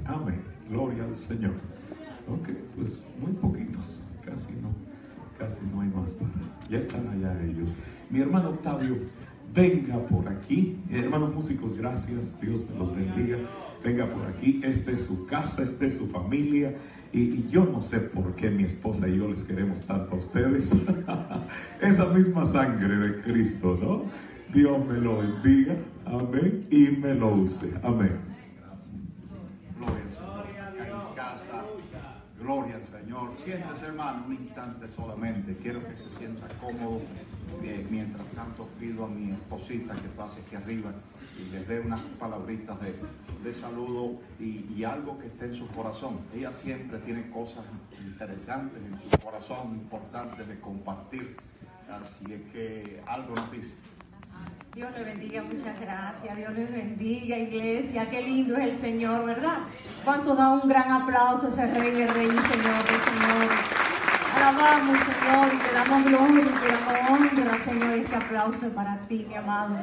Amén. Gloria al Señor. Ok, pues muy poquitos. Casi no hay más para. Ya están allá ellos. Mi hermano Octavio, venga por aquí. Hermanos músicos, gracias. Dios me los bendiga. Venga por aquí. Esta es su casa, esta es su familia. Y yo no sé por qué mi esposa y yo les queremos tanto a ustedes. Esa misma sangre de Cristo, ¿no? Dios me lo bendiga. Amén. Y me lo use. Amén. Gloria al Señor. Acá en casa. Gloria al Señor. Siéntese, hermano, un instante solamente. Quiero que se sienta cómodo. Mientras tanto pido a mi esposita que pase aquí arriba y les dé unas palabritas de saludo y algo que esté en su corazón. Ella siempre tiene cosas interesantes en su corazón, importantes de compartir. Así es que algo nos dice. Dios le bendiga, muchas gracias. Dios les bendiga, iglesia. Qué lindo es el Señor, ¿verdad? ¿Cuánto da un gran aplauso a ese Rey de Reyes, Señor de Señores? Alabamos, Señor, y te damos gloria y te damos honra, Señor. Este aplauso es para ti, mi amado.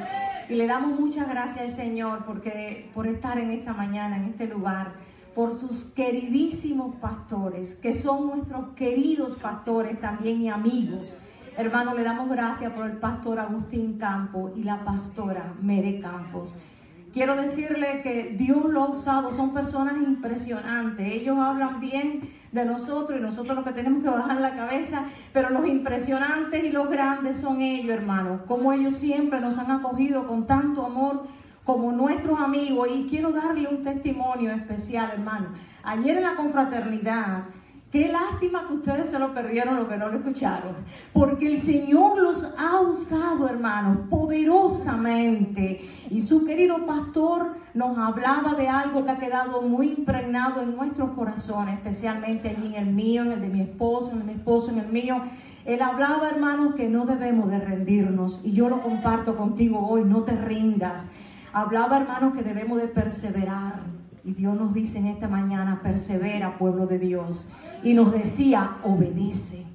Y le damos muchas gracias al Señor por estar en esta mañana, en este lugar, por sus queridísimos pastores, que son nuestros queridos pastores también y amigos. Hermano, le damos gracias por el pastor Agustín Campos y la pastora Mere Campos. Quiero decirle que Dios lo ha usado, son personas impresionantes. Ellos hablan bien de nosotros y nosotros lo que tenemos que bajar la cabeza, pero los impresionantes y los grandes son ellos, hermano. Como ellos siempre nos han acogido con tanto amor como nuestros amigos. Y quiero darle un testimonio especial, hermano. Ayer en la confraternidad, qué lástima que ustedes se lo perdieron, lo que no lo escucharon. Porque el Señor los ha usado, hermanos, poderosamente. Y su querido pastor nos hablaba de algo que ha quedado muy impregnado en nuestros corazones, especialmente allí en el mío, en el de mi esposo, en el mío. Él hablaba, hermanos, que no debemos de rendirnos. Y yo lo comparto contigo hoy, no te rindas. Hablaba, hermanos, que debemos de perseverar. Y Dios nos dice en esta mañana, persevera, pueblo de Dios. Y nos decía, obedece.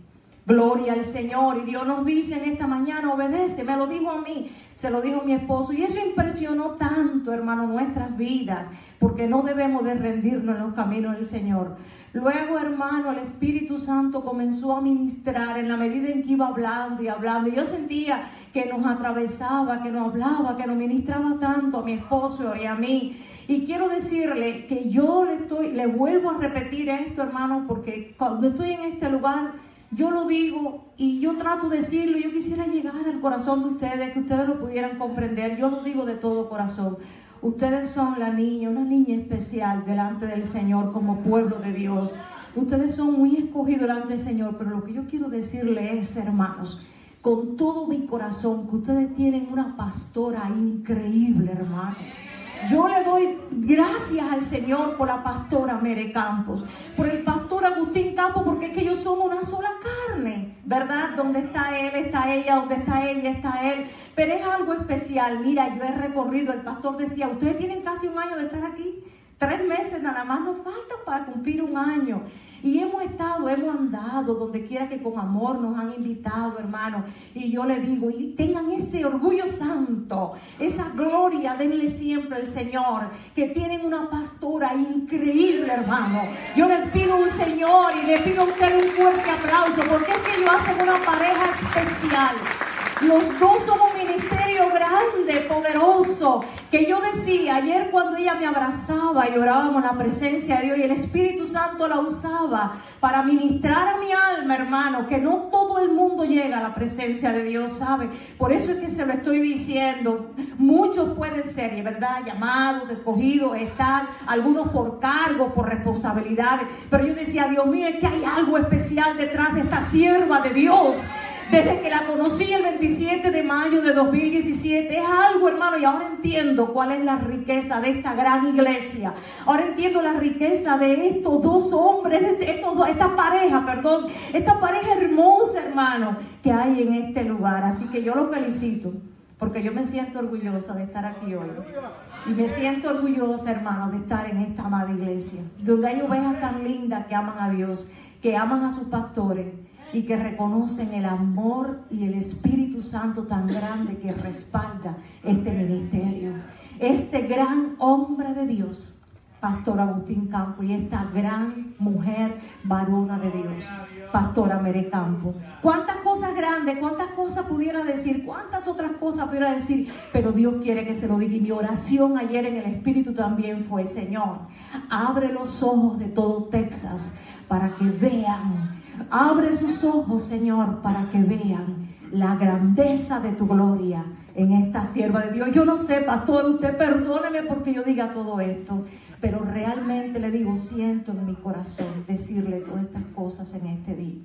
Gloria al Señor. Y Dios nos dice en esta mañana, obedece. Me lo dijo a mí, se lo dijo mi esposo. Y eso impresionó tanto, hermano, nuestras vidas. Porque no debemos de rendirnos en los caminos del Señor. Luego, hermano, el Espíritu Santo comenzó a ministrar en la medida en que iba hablando y hablando. Y yo sentía que nos atravesaba, que nos hablaba, que nos ministraba tanto a mi esposo y a mí. Y quiero decirle que yo le vuelvo a repetir esto, hermano, porque cuando estoy en este lugar, yo lo digo y yo trato de decirlo. Yo quisiera llegar al corazón de ustedes, que ustedes lo pudieran comprender. Yo lo digo de todo corazón. Ustedes son la niña, una niña especial delante del Señor como pueblo de Dios. Ustedes son muy escogidos delante del Señor, pero lo que yo quiero decirles es, hermanos, con todo mi corazón, que ustedes tienen una pastora increíble, hermano. Yo le doy gracias al Señor por la pastora Mere Campos, por el pastor Agustín Campos, porque es que ellos son una sola carne, ¿verdad? Donde está él, está ella, donde está ella, está él. Pero es algo especial. Mira, yo he recorrido, el pastor decía, ustedes tienen casi un año de estar aquí. 3 meses nada más nos faltan para cumplir un año. Y hemos andado donde quiera que con amor nos han invitado, hermano. Y yo le digo, y tengan ese orgullo santo, esa gloria, denle siempre al Señor, que tienen una pastora increíble, hermano. Yo les pido al Señor y le pido a usted un fuerte aplauso, porque es que ellos hacen una pareja especial. Los dos son un ministerio grande, poderoso, que yo decía ayer cuando ella me abrazaba y orábamos la presencia de Dios y el Espíritu Santo la usaba para ministrar a mi alma, hermano, que no todo el mundo llega a la presencia de Dios, ¿sabe? Por eso es que se lo estoy diciendo. Muchos pueden ser, ¿verdad?, llamados, escogidos, están, algunos por cargo, por responsabilidades, pero yo decía, Dios mío, es que hay algo especial detrás de esta sierva de Dios. Desde que la conocí el 27 de mayo de 2017, es algo, hermano, y ahora entiendo cuál es la riqueza de esta gran iglesia. Ahora entiendo la riqueza de estos dos hombres, esta pareja hermosa, hermano, que hay en este lugar. Así que yo los felicito, porque yo me siento orgullosa de estar aquí hoy. Y me siento orgullosa, hermano, de estar en esta amada iglesia, donde hay ovejas tan lindas que aman a Dios, que aman a sus pastores, y que reconocen el amor y el Espíritu Santo tan grande que respalda este ministerio. Este gran hombre de Dios Pastor Agustín Campo, y esta gran mujer varona de Dios, Pastora Mere Campo. Cuántas cosas grandes, cuántas cosas pudiera decir, cuántas otras cosas pudiera decir, pero Dios quiere que se lo diga. Y mi oración ayer en el Espíritu también fue: Señor, abre los ojos de todo Texas para que vean, abre sus ojos, Señor, para que vean la grandeza de tu gloria en esta sierva de Dios. Yo no sé, pastor, usted perdóneme porque yo diga todo esto, pero realmente le digo, siento en mi corazón decirle todas estas cosas en este día.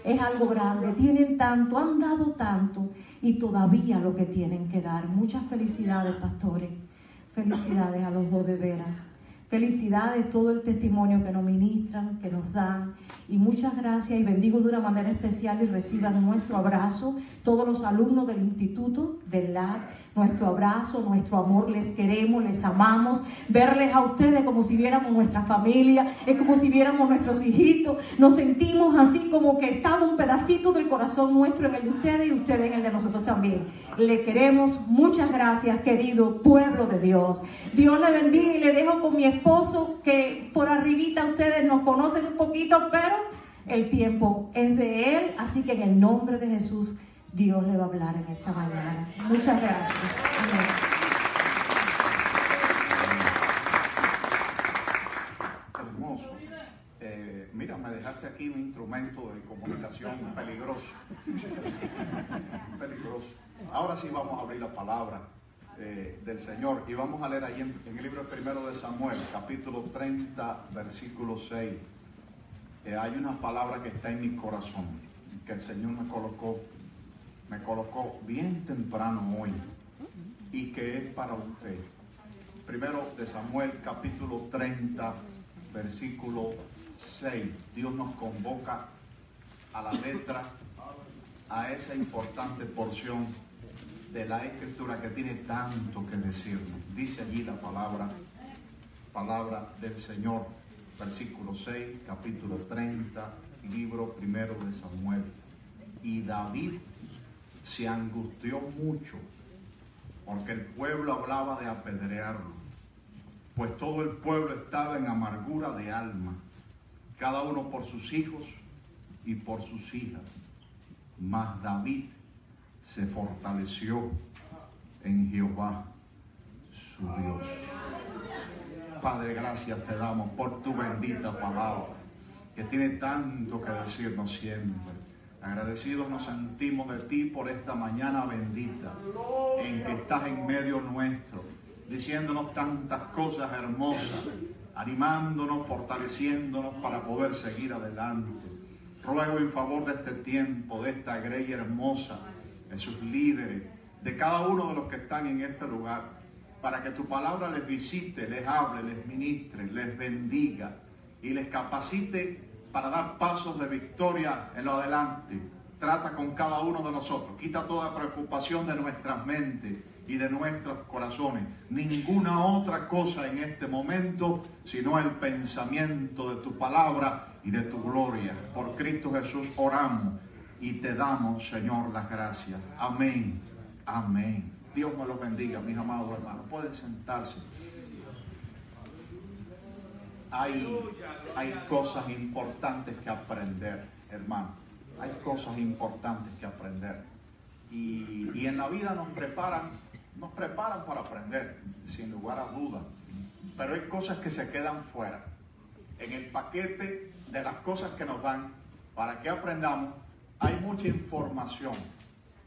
Es algo grande, tienen tanto, han dado tanto, y todavía lo que tienen que dar. Muchas felicidades, pastores, felicidades a los dos, de veras. Felicidades, todo el testimonio que nos ministran, que nos dan, y muchas gracias, y bendigo de una manera especial y reciban nuestro abrazo todos los alumnos del Instituto del LAC. Nuestro abrazo, nuestro amor, les queremos, les amamos. Verles a ustedes como si viéramos nuestra familia, es como si viéramos nuestros hijitos. Nos sentimos así como que estamos un pedacito del corazón nuestro en el de ustedes y ustedes en el de nosotros también. Le queremos, muchas gracias, querido pueblo de Dios. Dios le bendiga, y le dejo con mi esposo, que por arribita ustedes nos conocen un poquito, pero el tiempo es de él, así que en el nombre de Jesús, Dios le va a hablar en esta mañana. Muchas gracias. Amén. Hermoso. Mira, me dejaste aquí un instrumento de comunicación peligroso. Peligroso. Ahora sí vamos a abrir la palabra del Señor, y vamos a leer ahí en el libro primero de Samuel, capítulo 30, versículo 6. Hay una palabra que está en mi corazón, que el Señor me colocó bien temprano hoy, y que es para usted. Primero de Samuel, capítulo 30, versículo 6. Dios nos convoca a la letra, a esa importante porción de la Escritura que tiene tanto que decirnos. Dice allí la palabra del Señor, versículo 6, capítulo 30, libro primero de Samuel. Y David se angustió mucho porque el pueblo hablaba de apedrearlo, pues todo el pueblo estaba en amargura de alma, cada uno por sus hijos y por sus hijas. Mas David se fortaleció en Jehová su Dios. Padre, gracias te damos por tu bendita palabra, que tiene tanto que decirnos siempre. Agradecidos nos sentimos de ti por esta mañana bendita, en que estás en medio nuestro, diciéndonos tantas cosas hermosas, animándonos, fortaleciéndonos para poder seguir adelante. Ruego en favor de este tiempo, de esta grey hermosa, de sus líderes, de cada uno de los que están en este lugar, para que tu palabra les visite, les hable, les ministre, les bendiga y les capacite para dar pasos de victoria en lo adelante. Trata con cada uno de nosotros. Quita toda preocupación de nuestras mentes y de nuestros corazones. Ninguna otra cosa en este momento, sino el pensamiento de tu palabra y de tu gloria. Por Cristo Jesús oramos y te damos, Señor, las gracias. Amén. Amén. Dios me los bendiga, mis amados hermanos. Pueden sentarse. Hay cosas importantes que aprender, hermano. Hay cosas importantes que aprender. Y en la vida nos preparan para aprender, sin lugar a dudas. Pero hay cosas que se quedan fuera. En el paquete de las cosas que nos dan para que aprendamos, hay mucha información.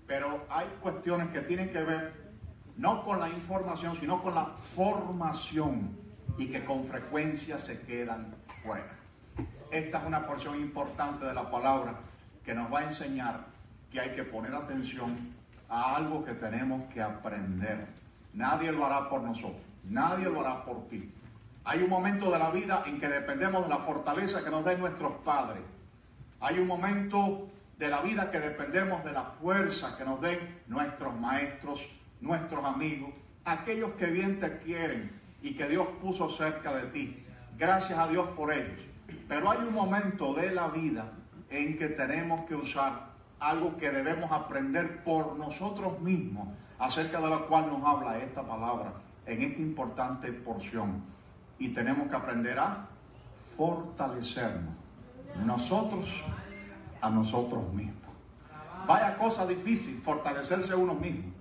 Pero hay cuestiones que tienen que ver no con la información, sino con la formación, y que con frecuencia se quedan fuera. Esta es una porción importante de la palabra que nos va a enseñar que hay que poner atención a algo que tenemos que aprender. Nadie lo hará por nosotros, nadie lo hará por ti. Hay un momento de la vida en que dependemos de la fortaleza que nos den nuestros padres. Hay un momento de la vida que dependemos de la fuerza que nos den nuestros maestros, nuestros amigos, aquellos que bien te quieren y que Dios puso cerca de ti. Gracias a Dios por ellos. Pero hay un momento de la vida en que tenemos que usar algo que debemos aprender por nosotros mismos, acerca de lo cual nos habla esta palabra en esta importante porción. y tenemos que aprender a fortalecernos nosotros a nosotros mismos. Vaya cosa difícil fortalecerse uno mismo.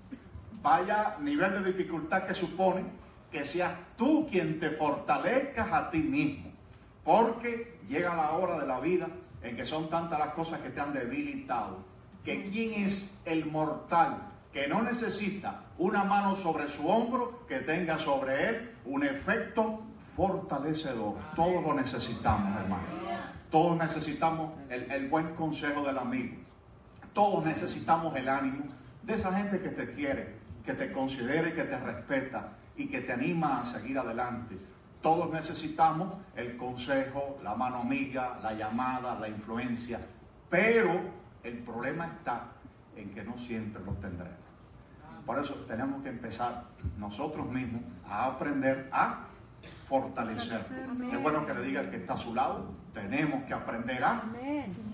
Vaya nivel de dificultad que supone que seas tú quien te fortalezcas a ti mismo. Porque llega la hora de la vida en que son tantas las cosas que te han debilitado, que quién es el mortal que no necesita una mano sobre su hombro que tenga sobre él un efecto fortalecedor. Todos lo necesitamos, hermano. Todos necesitamos el buen consejo del amigo. Todos necesitamos el ánimo de esa gente que te quiere, que te considere, que te respeta y que te anima a seguir adelante. Todos necesitamos el consejo, la mano amiga, la llamada, la influencia. Pero el problema está en que no siempre lo tendremos. Por eso tenemos que empezar nosotros mismos a aprender a fortalecer. Es bueno que le diga al que está a su lado, tenemos que aprender a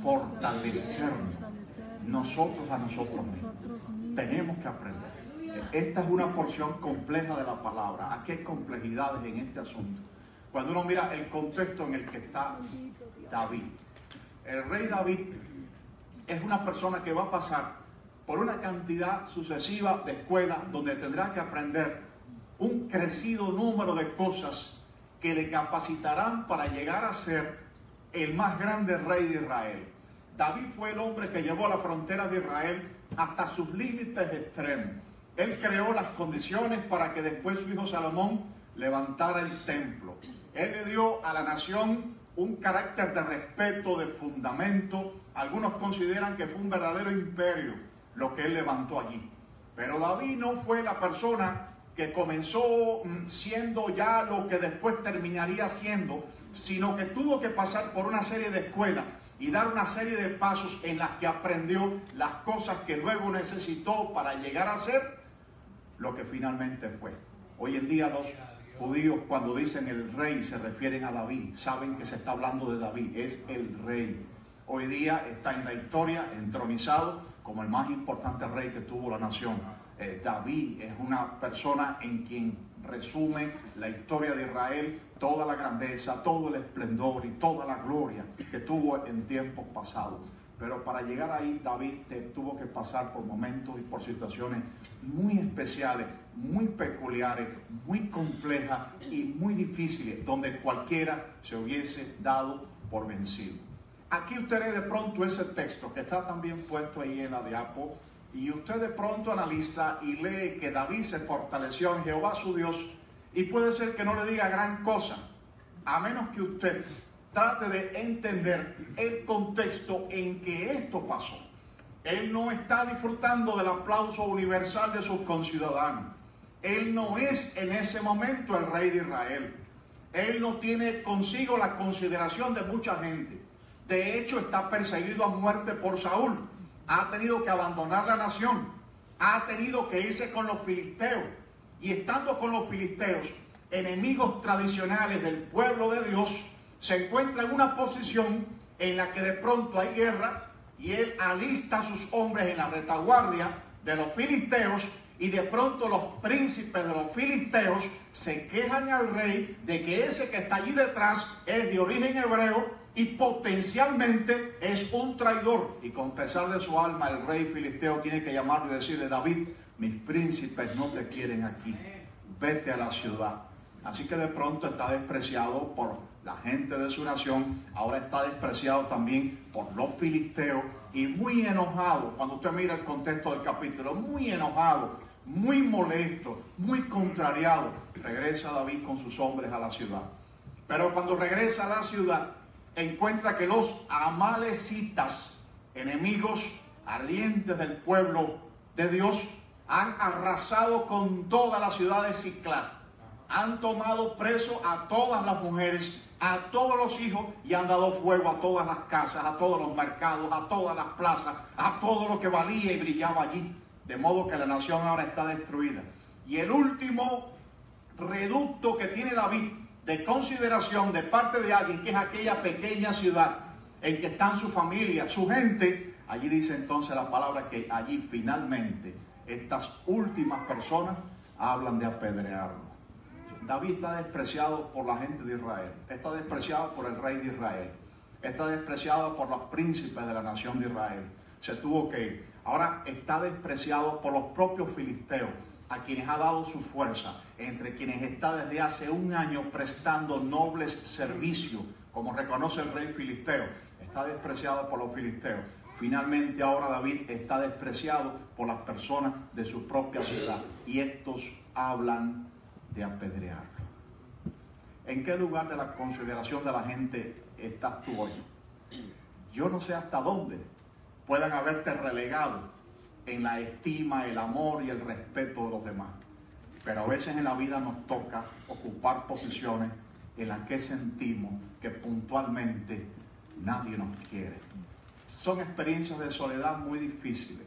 fortalecernos nosotros a nosotros mismos. Tenemos que aprender. Esta es una porción compleja de la palabra. Aquí hay complejidades en este asunto. Cuando uno mira el contexto en el que está David, el rey David es una persona que va a pasar por una cantidad sucesiva de escuelas donde tendrá que aprender un crecido número de cosas que le capacitarán para llegar a ser el más grande rey de Israel. David fue el hombre que llevó a la frontera de Israel hasta sus límites extremos. Él creó las condiciones para que después su hijo Salomón levantara el templo. Él le dio a la nación un carácter de respeto, de fundamento. Algunos consideran que fue un verdadero imperio lo que él levantó allí. Pero David no fue la persona que comenzó siendo ya lo que después terminaría siendo, sino que tuvo que pasar por una serie de escuelas y dar una serie de pasos en las que aprendió las cosas que luego necesitó para llegar a ser lo que finalmente fue. Hoy en día los judíos, cuando dicen el rey, se refieren a David. Saben que se está hablando de David, es el rey. Hoy día está en la historia entronizado como el más importante rey que tuvo la nación. David es una persona en quien resume la historia de Israel, toda la grandeza, todo el esplendor y toda la gloria que tuvo en tiempos pasados. Pero para llegar ahí, David tuvo que pasar por momentos y por situaciones muy especiales, muy peculiares, muy complejas y muy difíciles, donde cualquiera se hubiese dado por vencido. Aquí usted lee de pronto ese texto que está también puesto ahí en la diapo, y usted de pronto analiza y lee que David se fortaleció en Jehová su Dios, y puede ser que no le diga gran cosa, a menos que usted trate de entender el contexto en que esto pasó. Él no está disfrutando del aplauso universal de sus conciudadanos. Él no es en ese momento el rey de Israel. Él no tiene consigo la consideración de mucha gente. De hecho, está perseguido a muerte por Saúl. Ha tenido que abandonar la nación. Ha tenido que irse con los filisteos. Y estando con los filisteos, enemigos tradicionales del pueblo de Dios, se encuentra en una posición en la que de pronto hay guerra y él alista a sus hombres en la retaguardia de los filisteos, y de pronto los príncipes de los filisteos se quejan al rey de que ese que está allí detrás es de origen hebreo y potencialmente es un traidor. Y con pesar de su alma, el rey filisteo tiene que llamarlo y decirle: David, mis príncipes no te quieren aquí, vete a la ciudad. Así que de pronto está despreciado por la gente de su nación, ahora está despreciado también por los filisteos, y muy enojado. Cuando usted mira el contexto del capítulo, muy enojado, muy molesto, muy contrariado, regresa David con sus hombres a la ciudad. Pero cuando regresa a la ciudad, encuentra que los amalecitas, enemigos ardientes del pueblo de Dios, han arrasado con toda la ciudad de Siclag. Han tomado preso a todas las mujeres, a todos los hijos, y han dado fuego a todas las casas, a todos los mercados, a todas las plazas, a todo lo que valía y brillaba allí. De modo que la nación ahora está destruida. Y el último reducto que tiene David de consideración de parte de alguien, que es aquella pequeña ciudad en que están su familia, su gente, allí dice entonces la palabra que allí finalmente estas últimas personas hablan de apedrearlo. David está despreciado por la gente de Israel, está despreciado por el rey de Israel, está despreciado por los príncipes de la nación de Israel. Se tuvo que ir. Ahora está despreciado por los propios filisteos, a quienes ha dado su fuerza, entre quienes está desde hace un año prestando nobles servicios, como reconoce el rey filisteo. Está despreciado por los filisteos. Finalmente ahora David está despreciado por las personas de su propia ciudad, y estos hablan de apedrearlo. ¿En qué lugar de la consideración de la gente estás tú hoy? Yo no sé hasta dónde puedan haberte relegado en la estima, el amor y el respeto de los demás. Pero a veces en la vida nos toca ocupar posiciones en las que sentimos que puntualmente nadie nos quiere. Son experiencias de soledad muy difíciles,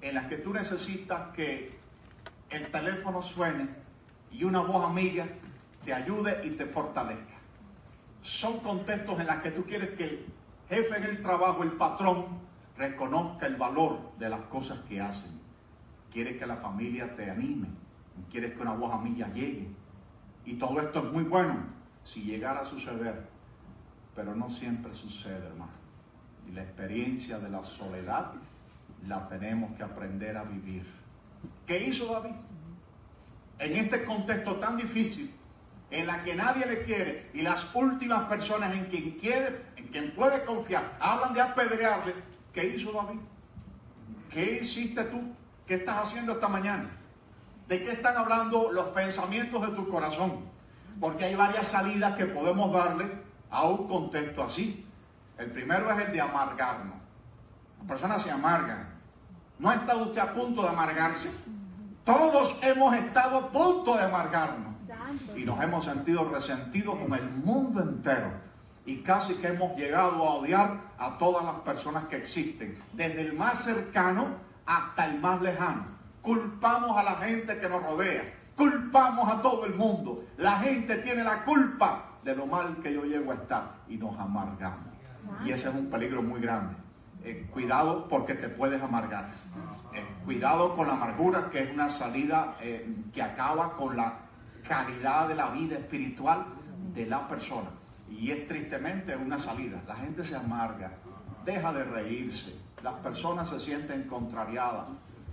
en las que tú necesitas que el teléfono suene y una voz amiga te ayude y te fortalezca. Son contextos en los que tú quieres que el jefe en el trabajo, el patrón, reconozca el valor de las cosas que hacen. Quieres que la familia te anime, quieres que una voz amiga llegue. Y todo esto es muy bueno si llegara a suceder, pero no siempre sucede, hermano. Y la experiencia de la soledad la tenemos que aprender a vivir. ¿Qué hizo David? En este contexto tan difícil, en la que nadie le quiere, y las últimas personas en quien quiere, en quien puede confiar, hablan de apedrearle. ¿Qué hizo David? ¿Qué hiciste tú? ¿Qué estás haciendo esta mañana? ¿De qué están hablando los pensamientos de tu corazón? Porque hay varias salidas que podemos darle a un contexto así. El primero es el de amargarnos. Las personas se amargan. ¿No ha estado usted a punto de amargarse? Todos hemos estado a punto de amargarnos. Y nos hemos sentido resentidos con el mundo entero. Y casi que hemos llegado a odiar a todas las personas que existen, desde el más cercano hasta el más lejano. Culpamos a la gente que nos rodea, culpamos a todo el mundo. La gente tiene la culpa de lo mal que yo llego a estar, y nos amargamos. Y ese es un peligro muy grande. Cuidado, porque te puedes amargar. Cuidado con la amargura, que es una salida que acaba con la calidad de la vida espiritual de la persona. Y es tristemente una salida. La gente se amarga, deja de reírse, las personas se sienten contrariadas.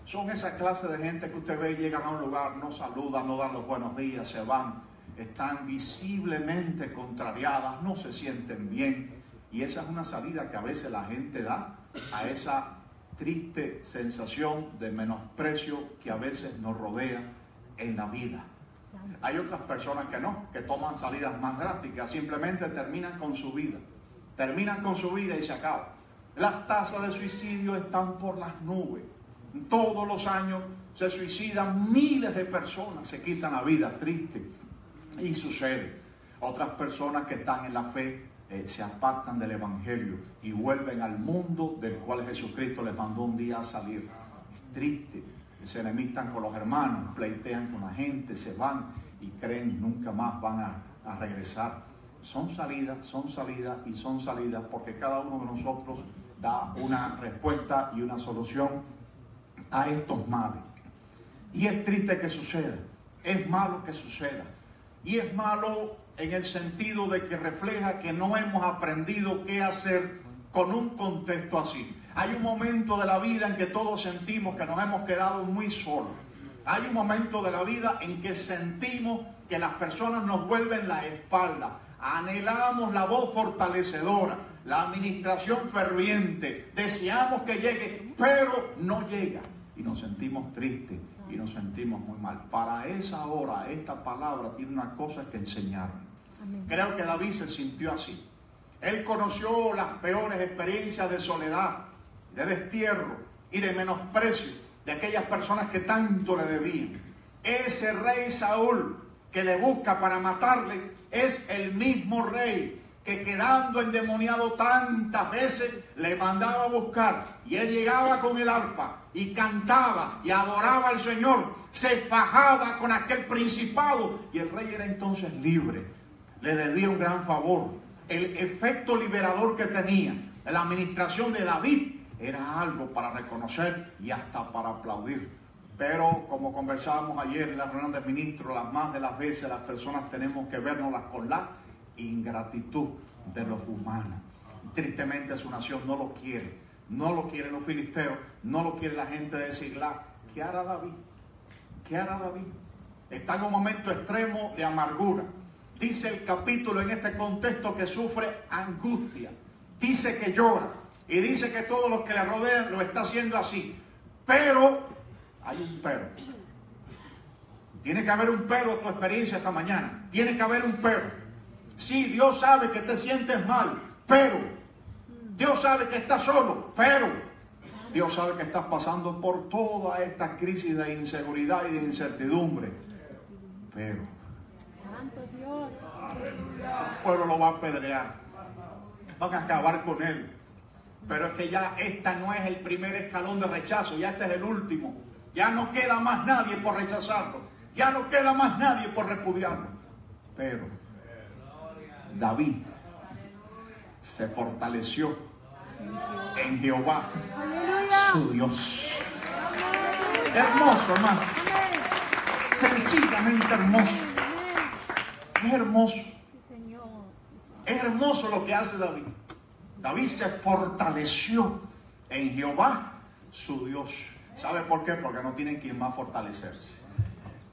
Son esa clase de gente que usted ve, llegan a un lugar, no saludan, no dan los buenos días, se van, están visiblemente contrariadas, no se sienten bien. Y esa es una salida que a veces la gente da a esa triste sensación de menosprecio que a veces nos rodea en la vida. Hay otras personas que no, que toman salidas más drásticas, simplemente terminan con su vida. Terminan con su vida y se acaba. Las tasas de suicidio están por las nubes. Todos los años se suicidan miles de personas, se quitan la vida, triste. Y sucede. Otras personas que están en la fe se apartan del Evangelio y vuelven al mundo del cual Jesucristo les mandó un día a salir. Es triste. Se enemistan con los hermanos, pleitean con la gente, se van y creen nunca más van a regresar. Son salidas y son salidas, porque cada uno de nosotros da una respuesta y una solución a estos males. Y es triste que suceda, es malo que suceda. Y es malo en el sentido de que refleja que no hemos aprendido qué hacer con un contexto así. Hay un momento de la vida en que todos sentimos que nos hemos quedado muy solos. Hay un momento de la vida en que sentimos que las personas nos vuelven la espalda. Anhelamos la voz fortalecedora, la administración ferviente. Deseamos que llegue, pero no llega. Y nos sentimos tristes y nos sentimos muy mal. Para esa hora, esta palabra tiene una cosa que enseñarnos. Creo que David se sintió así. Él conoció las peores experiencias de soledad, de destierro y de menosprecio de aquellas personas que tanto le debían. Ese rey Saúl que le busca para matarle es el mismo rey que, quedando endemoniado tantas veces, le mandaba a buscar, y él llegaba con el arpa y cantaba y adoraba al Señor, se fajaba con aquel principado, y el rey era entonces libre. Le debía un gran favor. El efecto liberador que tenía la administración de David era algo para reconocer y hasta para aplaudir. Pero como conversábamos ayer en la reunión del ministro, las más de las veces las personas tenemos que vernoslas con la ingratitud de los humanos. Tristemente su nación no lo quiere. No lo quieren los filisteos, no lo quiere la gente de Siglag. ¿Qué hará David? ¿Qué hará David? Está en un momento extremo de amargura. Dice el capítulo en este contexto que sufre angustia. Dice que llora. Y dice que todos los que le rodean lo está haciendo así. Pero, hay un pero. Tiene que haber un pero a tu experiencia esta mañana. Tiene que haber un pero. Sí, Dios sabe que te sientes mal, pero. Dios sabe que estás solo, pero. Dios sabe que estás pasando por toda esta crisis de inseguridad y de incertidumbre. Pero. Santo Dios. El pueblo lo va a apedrear. Van a acabar con él. Pero es que ya esta no es el primer escalón de rechazo, ya este es el último. Ya no queda más nadie por rechazarlo. Ya no queda más nadie por repudiarlo. Pero David se fortaleció en Jehová, su Dios. Hermoso, hermano. Sencillamente hermoso. Es hermoso. Es hermoso lo que hace David. David se fortaleció en Jehová, su Dios. ¿Sabe por qué? Porque no tienen quien más fortalecerse.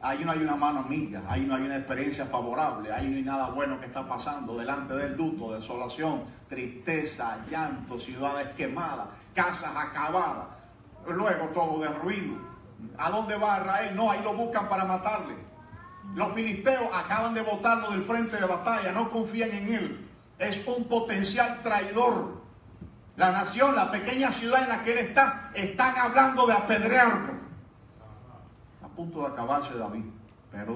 Ahí no hay una mano amiga, ahí no hay una experiencia favorable, ahí no hay nada bueno que está pasando. Delante del luto, desolación, tristeza, llanto, ciudades quemadas, casas acabadas, luego todo derruido. ¿A dónde va Israel? No, ahí lo buscan para matarle. Los filisteos acaban de botarlo del frente de batalla, no confían en él. Es un potencial traidor. La nación, la pequeña ciudad en la que él está, están hablando de apedrearlo. A punto de acabarse David. Pero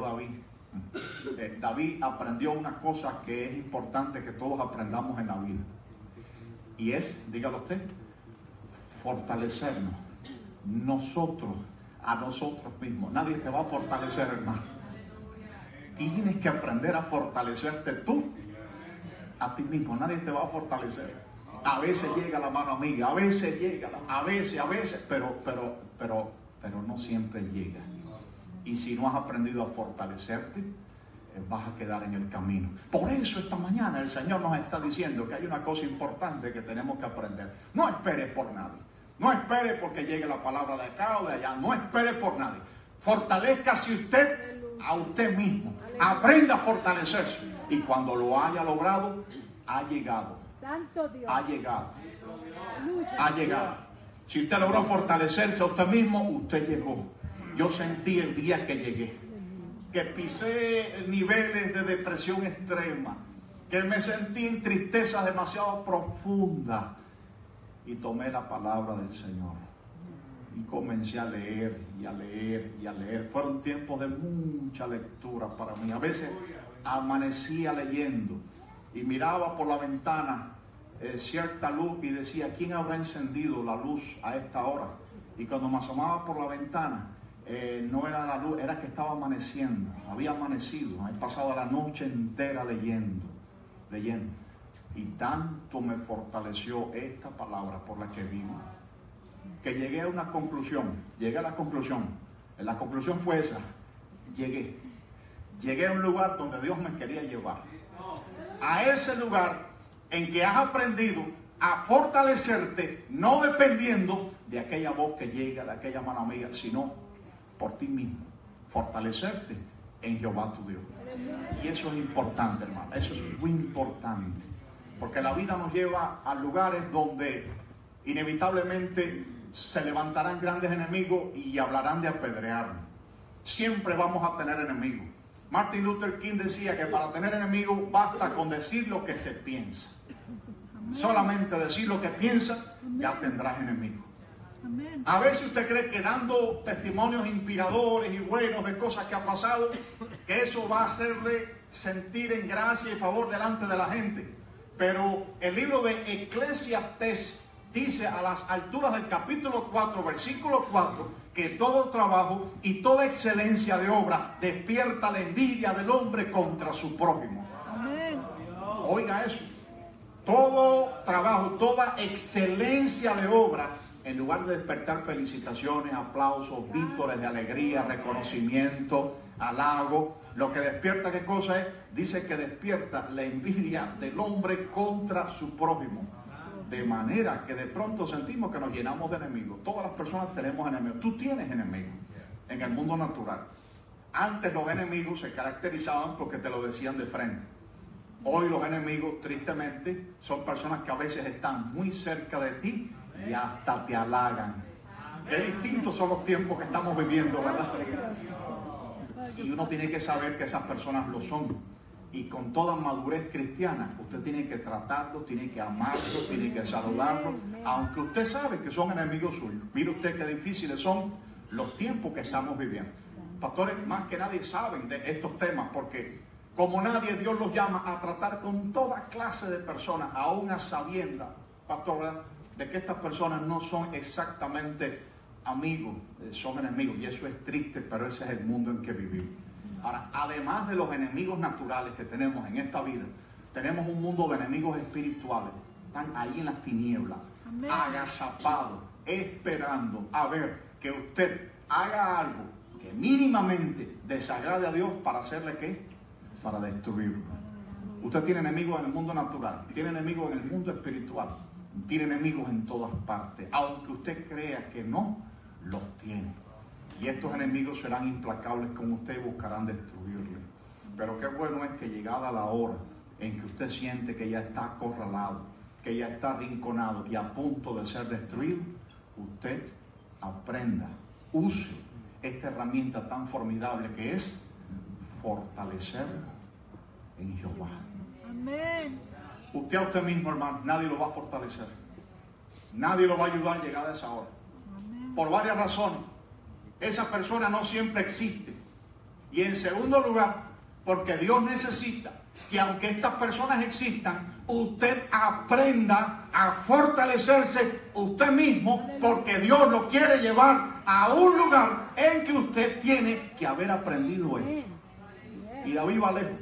David aprendió una cosa que es importante que todos aprendamos en la vida. Y es, dígalo usted, fortalecernos. Nosotros, a nosotros mismos. Nadie te va a fortalecer, hermano. Tienes que aprender a fortalecerte tú a ti mismo. Nadie te va a fortalecer. A veces llega la mano amiga, a veces llega, a veces, pero no siempre llega. Y si no has aprendido a fortalecerte, vas a quedar en el camino. Por eso esta mañana el Señor nos está diciendo que hay una cosa importante que tenemos que aprender. No espere por nadie. No espere porque llegue la palabra de acá o de allá. No espere por nadie. Fortalezcase usted a usted mismo. Aprenda a fortalecerse. Y cuando lo haya logrado, ha llegado. Santo Dios. Ha llegado. Ha llegado. Si usted logró fortalecerse a usted mismo, usted llegó. Yo sentí el día que llegué, que pisé niveles de depresión extrema, que me sentí en tristeza demasiado profunda y tomé la palabra del Señor y comencé a leer y a leer y a leer. Fueron tiempos de mucha lectura para mí. A veces amanecía leyendo y miraba por la ventana cierta luz y decía, ¿quién habrá encendido la luz a esta hora? Y cuando me asomaba por la ventana, no era la luz, era que estaba amaneciendo. Había amanecido, he pasado la noche entera leyendo. Y tanto me fortaleció esta palabra por la que vivo, que llegué a una conclusión. La conclusión fue esa. Llegué a un lugar donde Dios me quería llevar. A ese lugar en que has aprendido a fortalecerte, no dependiendo de aquella voz que llega, de aquella mano amiga, sino por ti mismo. Fortalecerte en Jehová tu Dios. Y eso es importante, hermano. Eso es muy importante. Porque la vida nos lleva a lugares donde inevitablemente se levantarán grandes enemigos y hablarán de apedrearnos. Siempre vamos a tener enemigos. Martin Luther King decía que para tener enemigos basta con decir lo que se piensa. Solamente decir lo que piensa, ya tendrás enemigos. A veces usted cree que dando testimonios inspiradores y buenos de cosas que ha pasado, que eso va a hacerle sentir en gracia y favor delante de la gente. Pero el libro de Eclesiastés dice a las alturas del capítulo 4, versículo 4, que todo trabajo y toda excelencia de obra despierta la envidia del hombre contra su prójimo. Amén. Oiga eso. Todo trabajo, toda excelencia de obra en lugar de despertar felicitaciones, aplausos, vítores de alegría, reconocimiento, halago, lo que despierta, ¿qué cosa es? Dice que despierta la envidia del hombre contra su prójimo. De manera que de pronto sentimos que nos llenamos de enemigos. Todas las personas tenemos enemigos. Tú tienes enemigos en el mundo natural. Antes los enemigos se caracterizaban porque te lo decían de frente. Hoy los enemigos, tristemente, son personas que a veces están muy cerca de ti y hasta te halagan. Qué distintos son los tiempos que estamos viviendo, ¿verdad? Y uno tiene que saber que esas personas lo son. Y con toda madurez cristiana, usted tiene que tratarlos, tiene que amarlos, tiene que saludarlos, aunque usted sabe que son enemigos suyos. Mire usted qué difíciles son los tiempos que estamos viviendo. Pastores, más que nadie saben de estos temas, porque como nadie, Dios los llama a tratar con toda clase de personas, aún a sabiendas, pastor, ¿verdad?, de que estas personas no son exactamente amigos, son enemigos. Y eso es triste, pero ese es el mundo en que vivimos. Ahora, además de los enemigos naturales que tenemos en esta vida, tenemos un mundo de enemigos espirituales. Están ahí en las tinieblas, agazapados, esperando a ver que usted haga algo que mínimamente desagrade a Dios para hacerle ¿qué? Para destruirlo. Usted tiene enemigos en el mundo natural, tiene enemigos en el mundo espiritual, tiene enemigos en todas partes. Aunque usted crea que no, los tiene. Y estos enemigos serán implacables con usted y buscarán destruirle. Pero qué bueno es que llegada la hora en que usted siente que ya está acorralado, que ya está arrinconado y a punto de ser destruido, usted aprenda, use esta herramienta tan formidable que es fortalecer en Jehová. Amén. Usted a usted mismo, hermano, nadie lo va a fortalecer. Nadie lo va a ayudar llegada a esa hora. Por varias razones. Esa persona no siempre existe. Y en segundo lugar, porque Dios necesita que aunque estas personas existan, usted aprenda a fortalecerse usted mismo, porque Dios lo quiere llevar a un lugar en que usted tiene que haber aprendido esto. Y David va lejos.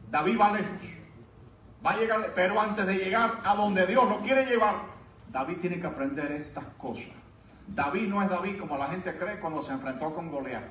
David va lejos. Va a llegar, pero antes de llegar a donde Dios lo quiere llevar, David tiene que aprender estas cosas. David no es David como la gente cree cuando se enfrentó con Goliat.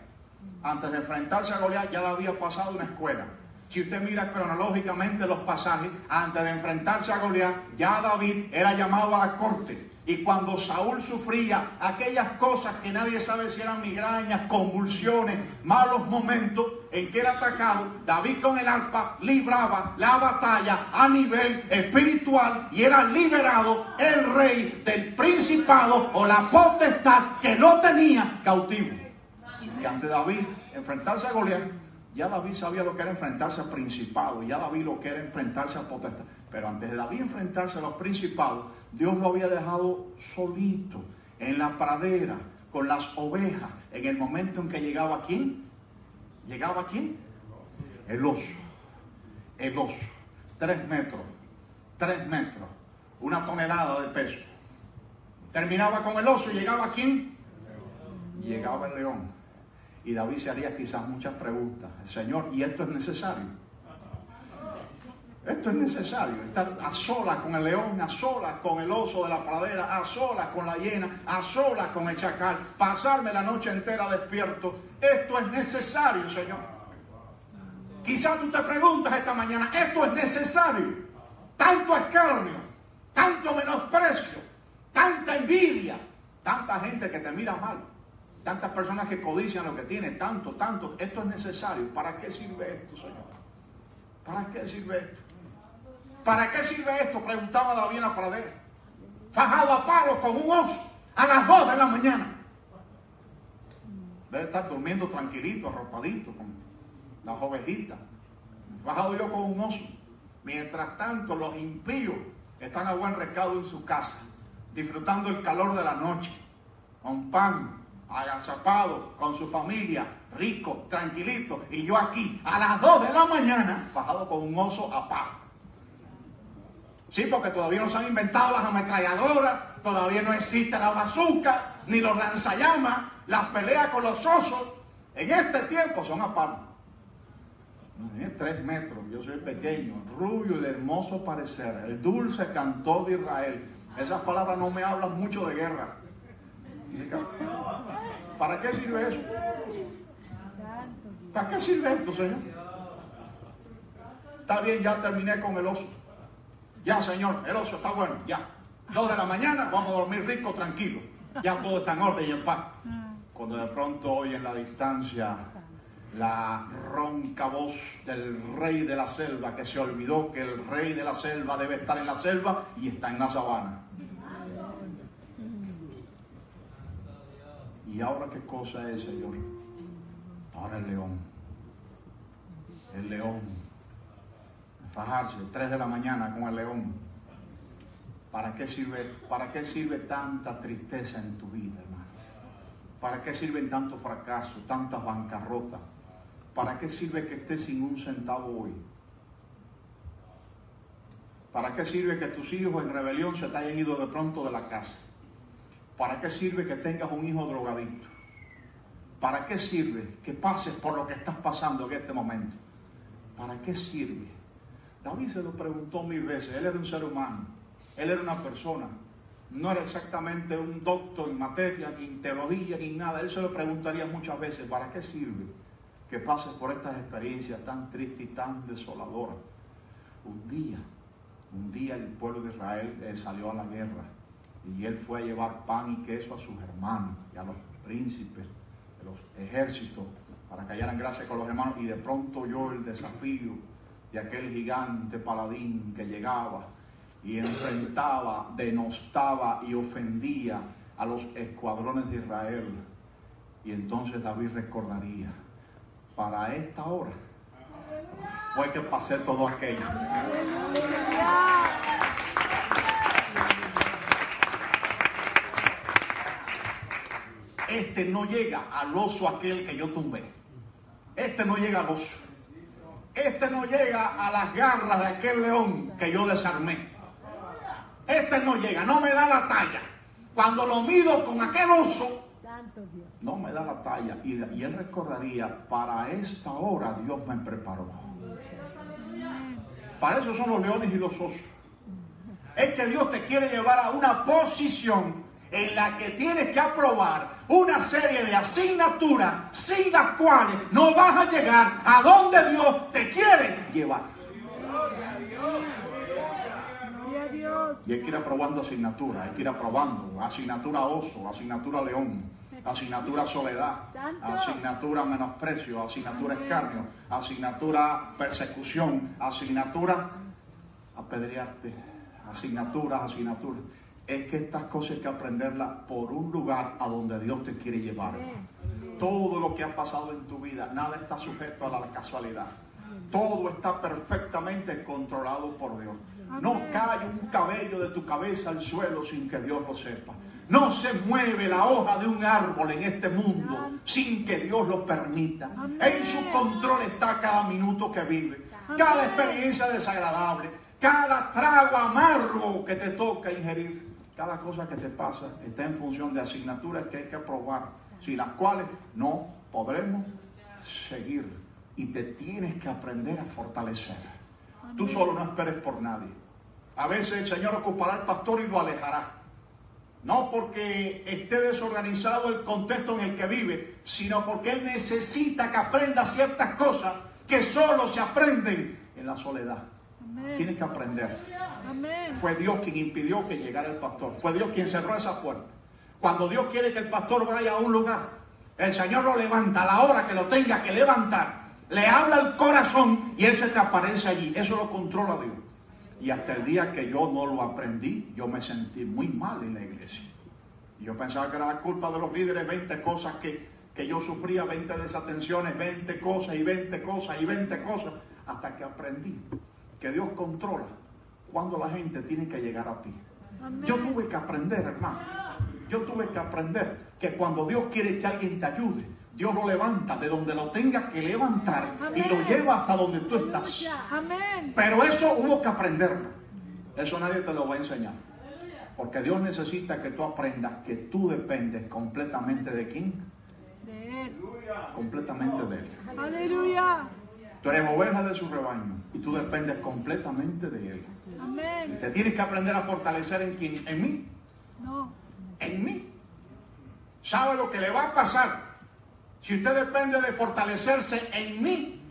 Antes de enfrentarse a Goliat ya David ha pasado una escuela. Si usted mira cronológicamente los pasajes, antes de enfrentarse a Goliat, ya David era llamado a la corte. Y cuando Saúl sufría aquellas cosas que nadie sabe si eran migrañas, convulsiones, malos momentos en que era atacado, David con el arpa libraba la batalla a nivel espiritual y era liberado el rey del principado o la potestad que lo tenía cautivo. Y ante David enfrentarse a Goliat, ya David sabía lo que era enfrentarse a principados, ya David lo que era enfrentarse a potestad. Pero antes de David enfrentarse a los principados, Dios lo había dejado solito en la pradera con las ovejas en el momento en que llegaba ¿quién? ¿Llegaba quién? El oso. El oso. 3 metros. 3 metros. 1 tonelada de peso. Terminaba con el oso y llegaba ¿quién? Llegaba el león. Y David se haría quizás muchas preguntas. Señor, ¿y esto es necesario? Esto es necesario, estar a solas con el león, a solas con el oso de la pradera, a solas con la hiena, a solas con el chacal, pasarme la noche entera despierto. Esto es necesario, Señor. Quizás tú te preguntas esta mañana, ¿esto es necesario? Tanto escarnio, tanto menosprecio, tanta envidia, tanta gente que te mira mal, tantas personas que codician lo que tiene, tanto. Esto es necesario. ¿Para qué sirve esto, Señor? ¿Para qué sirve esto? ¿Para qué sirve esto? Preguntaba David en la pradera. Fajado a palos con un oso a las 2 de la mañana. Debe estar durmiendo tranquilito, arropadito, con las ovejitas. Fajado yo con un oso. Mientras tanto, los impíos están a buen recaudo en su casa, disfrutando el calor de la noche, con pan, agazapado, con su familia, rico, tranquilito. Y yo aquí, a las 2 de la mañana, fajado con un oso a palo. Sí, porque todavía no se han inventado las ametralladoras, todavía no existe la bazooka, ni los lanzallamas, las peleas con los osos. En este tiempo son a palo. Tiene 3 metros, yo soy pequeño, rubio y de hermoso parecer, el dulce cantor de Israel. Esas palabras no me hablan mucho de guerra. ¿Para qué sirve eso? ¿Para qué sirve esto, Señor? Está bien, ya terminé con el oso. Ya, Señor, el oso está bueno, ya. 2 de la mañana, vamos a dormir rico, tranquilo. Ya todo está en orden y en paz. Cuando de pronto oye en la distancia la ronca voz del rey de la selva, que se olvidó que el rey de la selva debe estar en la selva y está en la sabana. ¿Y ahora qué cosa es, Señor? Ahora el león. El león. Fajarse 3 de la mañana con el león. ¿Para qué sirve tanta tristeza en tu vida, hermano? ¿Para qué sirven tantos fracasos, tantas bancarrotas? ¿Para qué sirve que estés sin un centavo hoy? ¿Para qué sirve que tus hijos en rebelión se te hayan ido de pronto de la casa? ¿Para qué sirve que tengas un hijo drogadicto? ¿Para qué sirve que pases por lo que estás pasando en este momento? ¿Para qué sirve? David se lo preguntó 1000 veces. Él era un ser humano. Él era una persona. No era exactamente un doctor en materia, ni en teología, ni nada. Él se lo preguntaría muchas veces, ¿para qué sirve que pases por estas experiencias tan tristes y tan desoladoras? Un día el pueblo de Israel salió a la guerra y él fue a llevar pan y queso a sus hermanos y a los príncipes de los ejércitos para que hallaran gracia con los hermanos, y de pronto oyó el desafío de aquel gigante paladín que llegaba y enfrentaba, denostaba y ofendía a los escuadrones de Israel. Y entonces David recordaría, para esta hora fue que pasé todo aquello. Este no llega al oso aquel que yo tumbé. Este no llega al oso. Este no llega a las garras de aquel león que yo desarmé. Este no llega, no me da la talla. Cuando lo mido con aquel oso, no me da la talla. Y él recordaría, para esta hora Dios me preparó. Para eso son los leones y los osos. Es que Dios te quiere llevar a una posición en la que tienes que aprobar una serie de asignaturas sin las cuales no vas a llegar a donde Dios te quiere llevar. Y hay que ir aprobando asignaturas, hay que ir aprobando asignatura oso, asignatura león, asignatura soledad, asignatura menosprecio, asignatura escarnio, asignatura persecución, asignatura apedrearte, asignaturas. Es que estas cosas hay que aprenderlas por un lugar a donde Dios te quiere llevar. Todo lo que ha pasado en tu vida, nada está sujeto a la casualidad. Todo está perfectamente controlado por Dios. No cae un cabello de tu cabeza al suelo sin que Dios lo sepa. No se mueve la hoja de un árbol en este mundo sin que Dios lo permita. En su control está cada minuto que vive, cada experiencia desagradable, cada trago amargo que te toca ingerir. Cada cosa que te pasa está en función de asignaturas que hay que aprobar, sin las cuales no podremos seguir. Y te tienes que aprender a fortalecer. Tú solo no esperes por nadie. A veces el Señor ocupará al pastor y lo alejará. No porque esté desorganizado el contexto en el que vive, sino porque Él necesita que aprenda ciertas cosas que solo se aprenden en la soledad. Amén. Tienes que aprender. Amén. Fue Dios quien impidió que llegara el pastor. Fue Dios quien cerró esa puerta. Cuando Dios quiere que el pastor vaya a un lugar, el Señor lo levanta a la hora que lo tenga que levantar. Le habla al corazón y Él se te aparece allí. Eso lo controla Dios. Y hasta el día que yo no lo aprendí, yo me sentí muy mal en la iglesia. Y yo pensaba que era la culpa de los líderes, 20 cosas que yo sufría, 20 desatenciones, 20 cosas y 20 cosas y 20 cosas. Hasta que aprendí que Dios controla cuando la gente tiene que llegar a ti. Amén. Yo tuve que aprender, hermano. Yo tuve que aprender que cuando Dios quiere que alguien te ayude, Dios lo levanta de donde lo tenga que levantar. Amén. Y lo lleva hasta donde tú estás. Amén. Pero eso hubo que aprenderlo. Eso nadie te lo va a enseñar. Porque Dios necesita que tú aprendas que tú dependes completamente de ¿quién? De Él. Completamente de Él. Aleluya. Tú eres oveja de su rebaño y tú dependes completamente de Él. Amén. Y te tienes que aprender a fortalecer ¿en quién? En mí. No. En mí. ¿Sabe lo que le va a pasar? Si usted depende de fortalecerse en mí,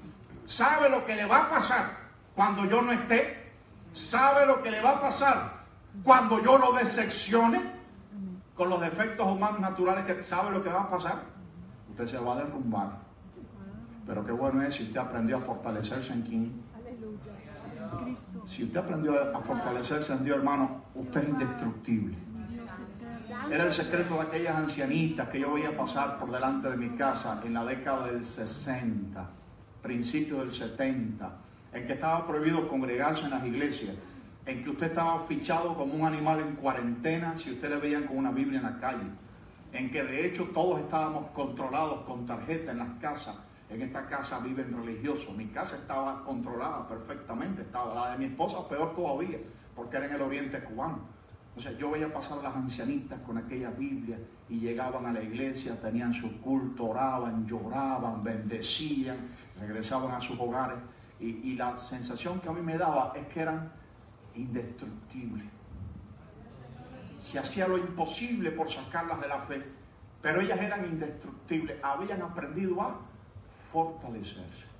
¿sabe lo que le va a pasar cuando yo no esté? ¿Sabe lo que le va a pasar cuando yo lo decepcione? Con los defectos humanos naturales, que ¿sabe lo que va a pasar? Usted se va a derrumbar. Pero qué bueno es si usted aprendió a fortalecerse en quién. Aleluya. Cristo. Si usted aprendió a fortalecerse en Dios, hermano, usted es indestructible. Era el secreto de aquellas ancianitas que yo veía pasar por delante de mi casa en la década del 60, principio del 70, en que estaba prohibido congregarse en las iglesias, en que usted estaba fichado como un animal en cuarentena si usted le veían con una Biblia en la calle, en que de hecho todos estábamos controlados con tarjeta en las casas. En esta casa viven religiosos. Mi casa estaba controlada perfectamente, estaba la de mi esposa peor todavía, porque era en el oriente cubano. O sea, yo veía pasar a las ancianitas con aquella Biblia y llegaban a la iglesia, tenían su culto, oraban, lloraban, bendecían, regresaban a sus hogares. Y la sensación que a mí me daba es que eran indestructibles. Se hacía lo imposible por sacarlas de la fe, pero ellas eran indestructibles. Habían aprendido a fortalecerse.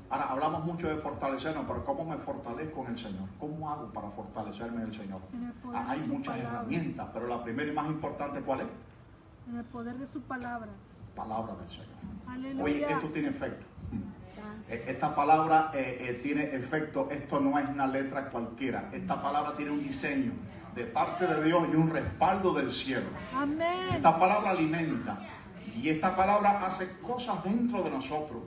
Ahora, hablamos mucho de fortalecernos, pero ¿cómo me fortalezco en el Señor? ¿Cómo hago para fortalecerme en el Señor? Hay muchas herramientas, pero la primera y más importante, ¿cuál es? En el poder de su palabra. Palabra del Señor. Aleluya. Oye, esto tiene efecto. Esta palabra tiene efecto. Esto no es una letra cualquiera. Esta palabra tiene un diseño de parte de Dios y un respaldo del cielo. Amén. Esta palabra alimenta y esta palabra hace cosas dentro de nosotros.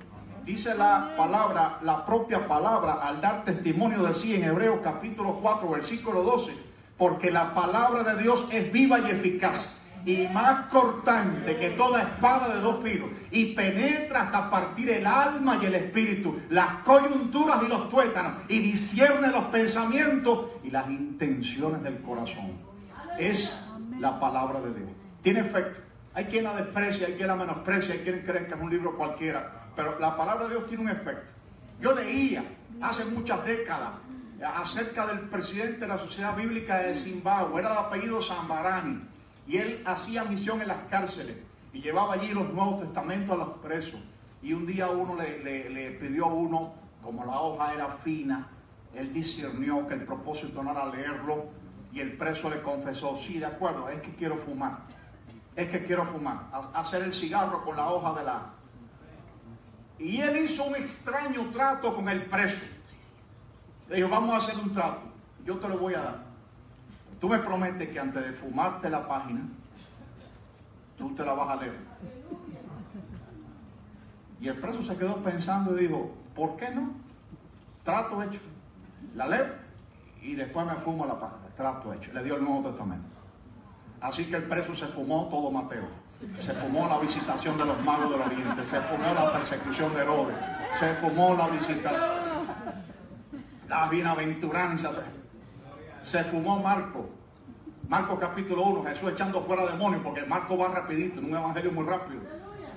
Dice la palabra, la propia palabra, al dar testimonio de sí en Hebreos capítulo 4, versículo 12, porque la palabra de Dios es viva y eficaz y más cortante que toda espada de dos filos y penetra hasta partir el alma y el espíritu, las coyunturas y los tuétanos, y discierne los pensamientos y las intenciones del corazón. Es la palabra de Dios. Tiene efecto. Hay quien la desprecia, hay quien la menosprecia, hay quien cree que es un libro cualquiera, pero la palabra de Dios tiene un efecto. Yo leía hace muchas décadas acerca del presidente de la Sociedad Bíblica de Zimbabue, era de apellido Zambarani, y él hacía misión en las cárceles y llevaba allí los Nuevos Testamentos a los presos. Y un día uno le pidió a uno, como la hoja era fina, él discernió que el propósito no era leerlo, y el preso le confesó: sí, de acuerdo, es que quiero fumar. Es que quiero fumar, hacer el cigarro con la hoja de la... Y él hizo un extraño trato con el preso. Le dijo: vamos a hacer un trato, yo te lo voy a dar. Tú me prometes que antes de fumarte la página, tú te la vas a leer. Y el preso se quedó pensando y dijo: ¿por qué no? Trato hecho. La leo y después me fumo la página. Trato hecho. Le dio el Nuevo Testamento. Así que el preso se fumó todo Mateo, se fumó la visitación de los magos del Oriente, se fumó la persecución de Herodes, se fumó la visita, la bienaventuranza, se fumó Marcos capítulo 1, Jesús echando fuera demonios, porque Marcos va rapidito, en un evangelio muy rápido.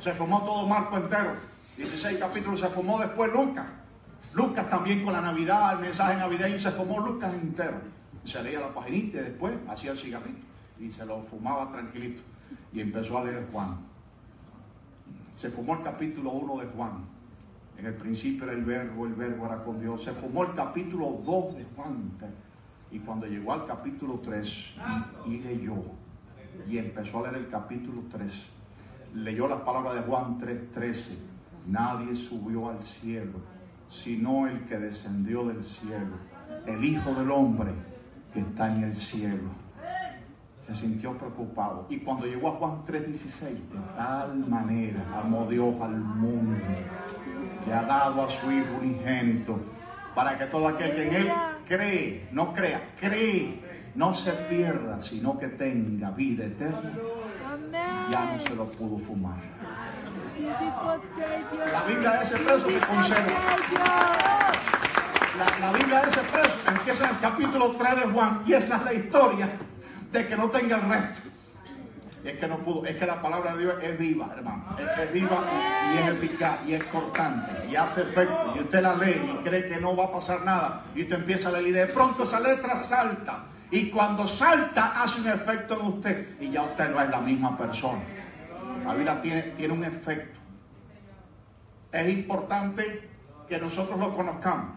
Se fumó todo Marcos entero, 16 capítulos, se fumó después Lucas también con la Navidad, el mensaje navideño, se fumó Lucas entero. Se leía la paginita y después hacía el cigarrito y se lo fumaba tranquilito, y empezó a leer Juan. Se fumó el capítulo 1 de Juan. En el principio era el verbo era con Dios. Se fumó el capítulo 2 de Juan, y cuando llegó al capítulo 3 y leyó y empezó a leer el capítulo 3, leyó las palabras de Juan 3:13: nadie subió al cielo sino el que descendió del cielo, el Hijo del Hombre que está en el cielo. Se sintió preocupado. Y cuando llegó a Juan 3:16, de tal manera amó Dios al mundo, que ha dado a su Hijo unigénito, para que todo aquel que en Él cree, no crea, cree, no se pierda, sino que tenga vida eterna. Ya no se lo pudo fumar. La Biblia de ese preso se conserva. La Biblia de ese preso empieza en el capítulo 3 de Juan, y esa es la historia de que no tenga el resto. Es que no pudo. Es que la palabra de Dios es viva, hermano. Es viva y es eficaz y es cortante y hace efecto. Y usted la lee y cree que no va a pasar nada. Y usted empieza a leer y de pronto esa letra salta. Y cuando salta hace un efecto en usted. Y ya usted no es la misma persona. La Biblia tiene un efecto. Es importante que nosotros lo conozcamos.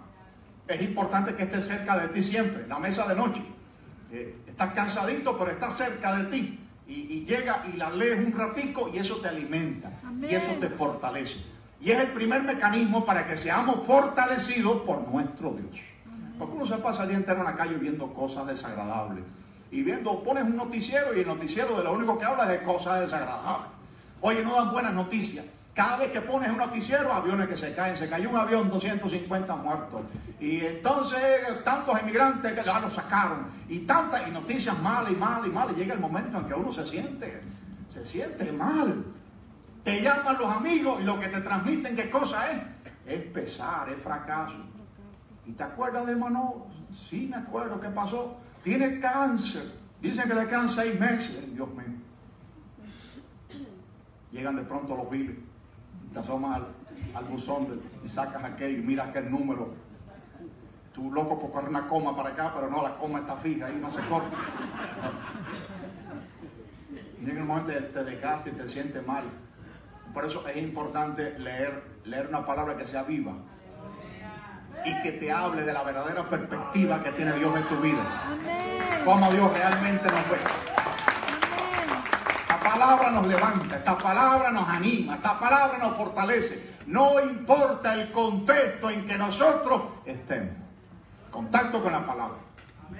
Es importante que esté cerca de ti siempre. La mesa de noche. Estás cansadito, pero está cerca de ti. Y llega y la lees un ratico y eso te alimenta. Amén. Y eso te fortalece. Y es el primer mecanismo para que seamos fortalecidos por nuestro Dios. Amén. Porque uno se pasa el día entero en la calle viendo cosas desagradables. Y pones un noticiero y el noticiero de lo único que habla es de cosas desagradables. Oye, no dan buenas noticias. Cada vez que pones un noticiero, aviones que se caen. Se cayó un avión, 250 muertos. Y entonces, tantos emigrantes que los sacaron. Y noticias malas y malas y malas. Y llega el momento en que uno se siente mal. Te llaman los amigos y lo que te transmiten, ¿qué cosa es? Es pesar, es fracaso. ¿Y te acuerdas de Manolo? Sí, me acuerdo. ¿Qué pasó? Tiene cáncer. Dicen que le quedan 6 meses. Dios mío. Llegan de pronto los biles. Te asomas al buzón y sacas aquel y miras aquel número. Tú loco por correr una coma para acá, pero no, la coma está fija, ahí no se corre. Y en el momento te desgastas y te sientes mal. Por eso es importante leer una palabra que sea viva y que te hable de la verdadera perspectiva que tiene Dios en tu vida. Cómo Dios realmente nos ve. Esta palabra nos levanta, esta palabra nos anima, esta palabra nos fortalece. No importa el contexto en que nosotros estemos. Contacto con la palabra.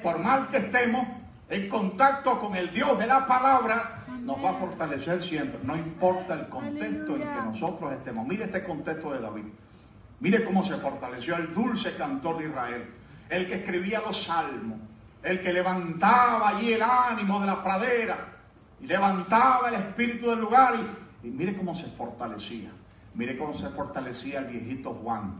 Por mal que estemos, el contacto con el Dios de la palabra nos va a fortalecer siempre. No importa el contexto en que nosotros estemos. Mire este contexto de David. Mire cómo se fortaleció el dulce cantor de Israel. El que escribía los salmos. El que levantaba allí el ánimo de la pradera. Y levantaba el espíritu del lugar. Y mire cómo se fortalecía. Mire cómo se fortalecía el viejito Juan.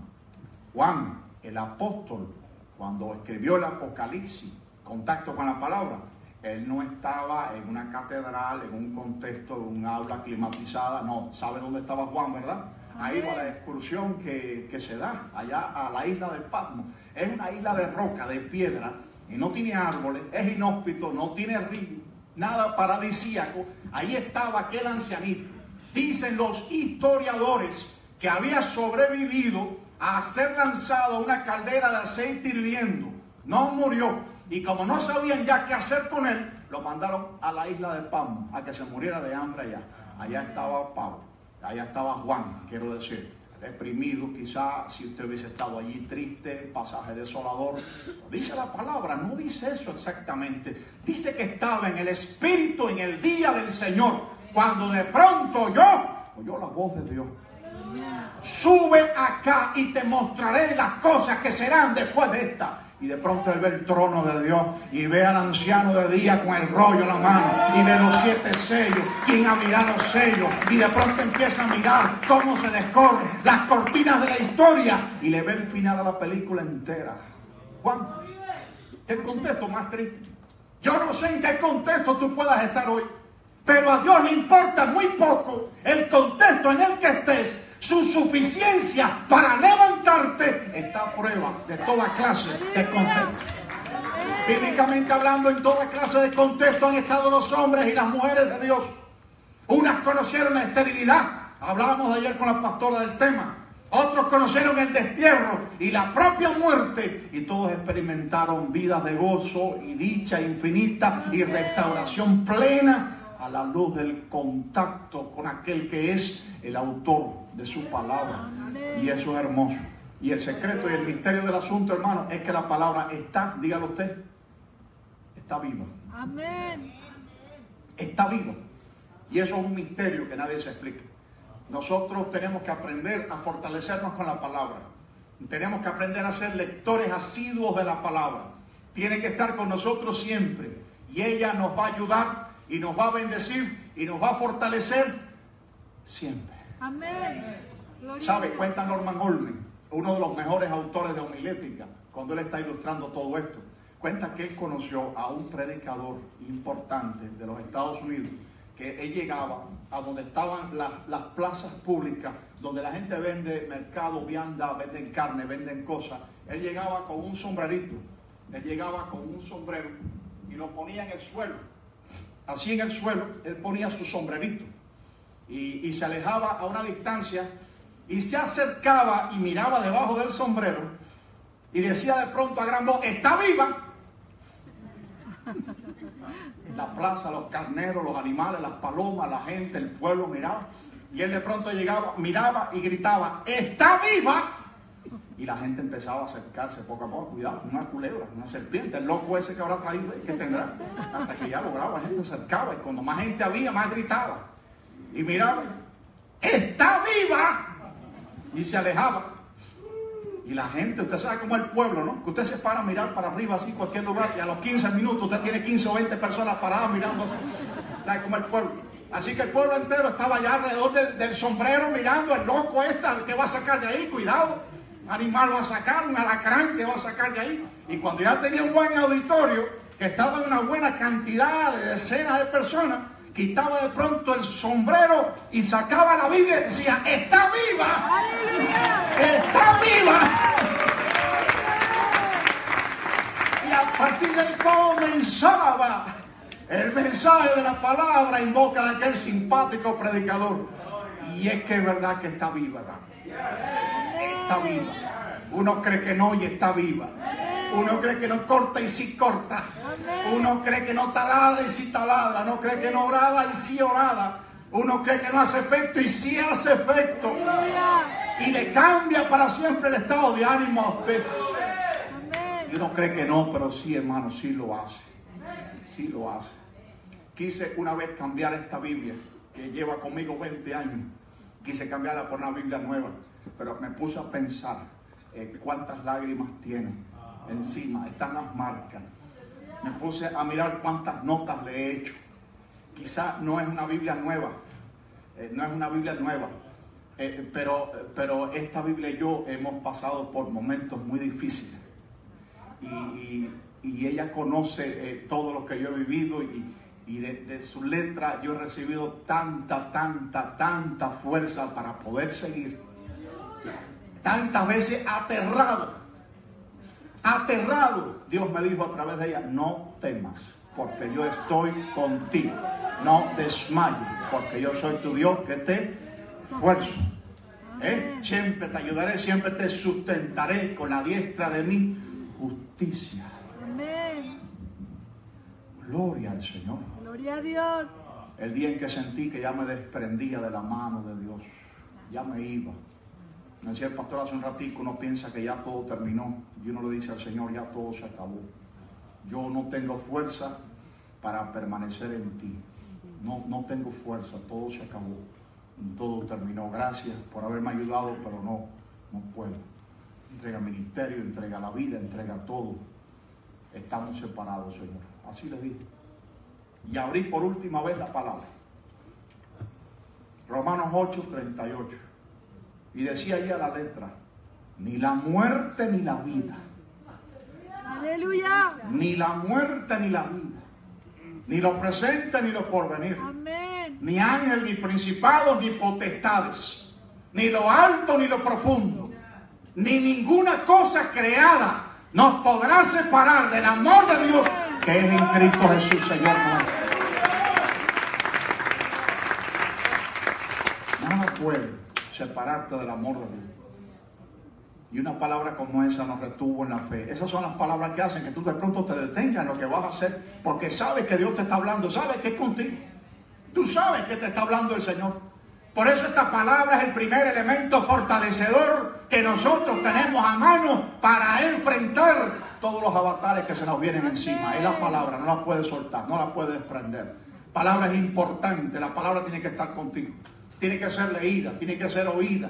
Juan, el apóstol, cuando escribió el Apocalipsis, contacto con la palabra, él no estaba en una catedral, en un contexto de un aula climatizada. No, ¿sabe dónde estaba Juan, verdad? Ahí va la excursión que se da allá a la isla de Patmos. Es una isla de roca, de piedra, y no tiene árboles, es inhóspito, no tiene río, nada paradisíaco. Ahí estaba aquel ancianito. Dicen los historiadores que había sobrevivido a ser lanzado a una caldera de aceite hirviendo. No murió. Y como no sabían ya qué hacer con él, lo mandaron a la isla de Patmos a que se muriera de hambre allá. Allá estaba Pablo, allá estaba Juan, quiero decir, deprimido. Quizá si usted hubiese estado allí triste, pasaje desolador. Dice la palabra, no dice eso exactamente. Dice que estaba en el Espíritu en el día del Señor, cuando de pronto oyó la voz de Dios. Sube acá y te mostraré las cosas que serán después de esta. Y de pronto él ve el trono de Dios y ve al anciano de día con el rollo en la mano y ve los 7 sellos, quien abrirá los sellos, y de pronto empieza a mirar cómo se descorren las cortinas de la historia y le ve el final a la película entera. Juan, ¿qué contexto más triste? Yo no sé en qué contexto tú puedas estar hoy, pero a Dios le importa muy poco el contexto en el que estés. Su suficiencia para levantarte está a prueba de toda clase de contexto. Bíblicamente hablando, en toda clase de contexto han estado los hombres y las mujeres de Dios. Unas conocieron la esterilidad. Hablábamos ayer con la pastora del tema. Otros conocieron el destierro y la propia muerte. Y todos experimentaron vidas de gozo y dicha infinita y restauración plena a la luz del contacto con aquel que es el autor de su palabra. Y eso es hermoso. Y el secreto y el misterio del asunto, hermano, es que la palabra está, dígalo usted, está viva. Amén. Está viva. Y eso es un misterio que nadie se explica. Nosotros tenemos que aprender a fortalecernos con la palabra. Tenemos que aprender a ser lectores asiduos de la palabra. Tiene que estar con nosotros siempre. Y ella nos va a ayudar y nos va a bendecir y nos va a fortalecer siempre. Amén. ¿Sabe? Cuenta Norman Olmen, uno de los mejores autores de homilética, cuando él está ilustrando todo esto. Cuenta que él conoció a un predicador importante de los Estados Unidos que él llegaba a donde estaban las plazas públicas, donde la gente vende mercado, vianda, venden carne, venden cosas. Él llegaba con un sombrerito, él llegaba con un sombrero y lo ponía en el suelo. Así en el suelo, él ponía su sombrerito y se alejaba a una distancia y se acercaba y miraba debajo del sombrero y decía de pronto a gran voz: ¡está viva! La plaza, los carneros, los animales, las palomas, la gente, el pueblo miraba. Y él de pronto llegaba, miraba y gritaba: ¡está viva! Y la gente empezaba a acercarse poco a poco. Cuidado, una culebra, una serpiente, el loco ese que habrá traído, ¿qué tendrá? Hasta que ya lograba, la gente se acercaba. Y cuando más gente había, más gritaba. Y miraba: ¡está viva! Y se alejaba. Y la gente, usted sabe cómo es el pueblo, ¿no? Que usted se para a mirar para arriba así, cualquier lugar, y a los 15 minutos usted tiene 15 o 20 personas paradas mirando así. ¿Sabe cómo es el pueblo? Así que el pueblo entero estaba allá alrededor del sombrero mirando el loco que va a sacar de ahí. Cuidado, animal va a sacar, un alacrán que va a sacar de ahí. Y cuando ya tenía un buen auditorio, que estaba en una buena cantidad de decenas de personas, quitaba de pronto el sombrero y sacaba la Biblia y decía: ¡está viva! ¡Aleluya! ¡Está viva! Y a partir de ahí comenzaba el mensaje de la palabra en boca de aquel simpático predicador. Y es que es verdad que está viva, ¿verdad? Está viva. Uno cree que no y está viva. Uno cree que no corta y sí corta. Uno cree que no taladra y sí taladra. No cree que no orada y sí orada. Uno cree que no hace efecto y sí hace efecto. Y le cambia para siempre el estado de ánimo a usted. Y uno cree que no, pero sí, hermano, sí lo hace. Sí lo hace. Quise una vez cambiar esta Biblia, que lleva conmigo 20 años. Quise cambiarla por una Biblia nueva. Pero me puse a pensar cuántas lágrimas tiene. Encima están las marcas. Me puse a mirar cuántas notas le he hecho. Quizá no es una Biblia nueva, pero esta Biblia y yo hemos pasado por momentos muy difíciles y ella conoce todo lo que yo he vivido y de su letra yo he recibido tanta fuerza para poder seguir. Tantas veces aterrado, Dios me dijo a través de ella: no temas, porque yo estoy contigo. No desmayes, porque yo soy tu Dios que te esfuerzo. Siempre te ayudaré, siempre te sustentaré con la diestra de mi justicia. Amén. Gloria al Señor. Gloria a Dios. El día en que sentí que ya me desprendía de la mano de Dios, ya me iba. Me decía el pastor hace un ratico, uno piensa que ya todo terminó y uno le dice al Señor: ya todo se acabó. Yo no tengo fuerza para permanecer en ti. No tengo fuerza, todo se acabó. Todo terminó. Gracias por haberme ayudado, pero no puedo. Entrega el ministerio, entrega la vida, entrega todo. Estamos separados, Señor. Así le dije. Y abrí por última vez la palabra. Romanos 8:38. Y decía ahí a la letra: ni la muerte ni la vida. Aleluya. Ni la muerte ni la vida. Ni lo presente ni lo porvenir. Amén. Ni ángel, ni principados, ni potestades. Ni lo alto ni lo profundo. Ni ninguna cosa creada nos podrá separar del amor de Dios que es en Cristo Jesús, Señor nuestro. Nada puede separarte del amor de Dios. Y una palabra como esa nos retuvo en la fe. Esas son las palabras que hacen que tú de pronto te detengas en lo que vas a hacer, porque sabes que Dios te está hablando, sabes que es contigo. Tú sabes que te está hablando el Señor. Por eso esta palabra es el primer elemento fortalecedor que nosotros tenemos a mano para enfrentar todos los avatares que se nos vienen encima. Es la palabra, no la puedes soltar, no la puedes desprender. Palabra es importante, la palabra tiene que estar contigo. Tiene que ser leída, tiene que ser oída.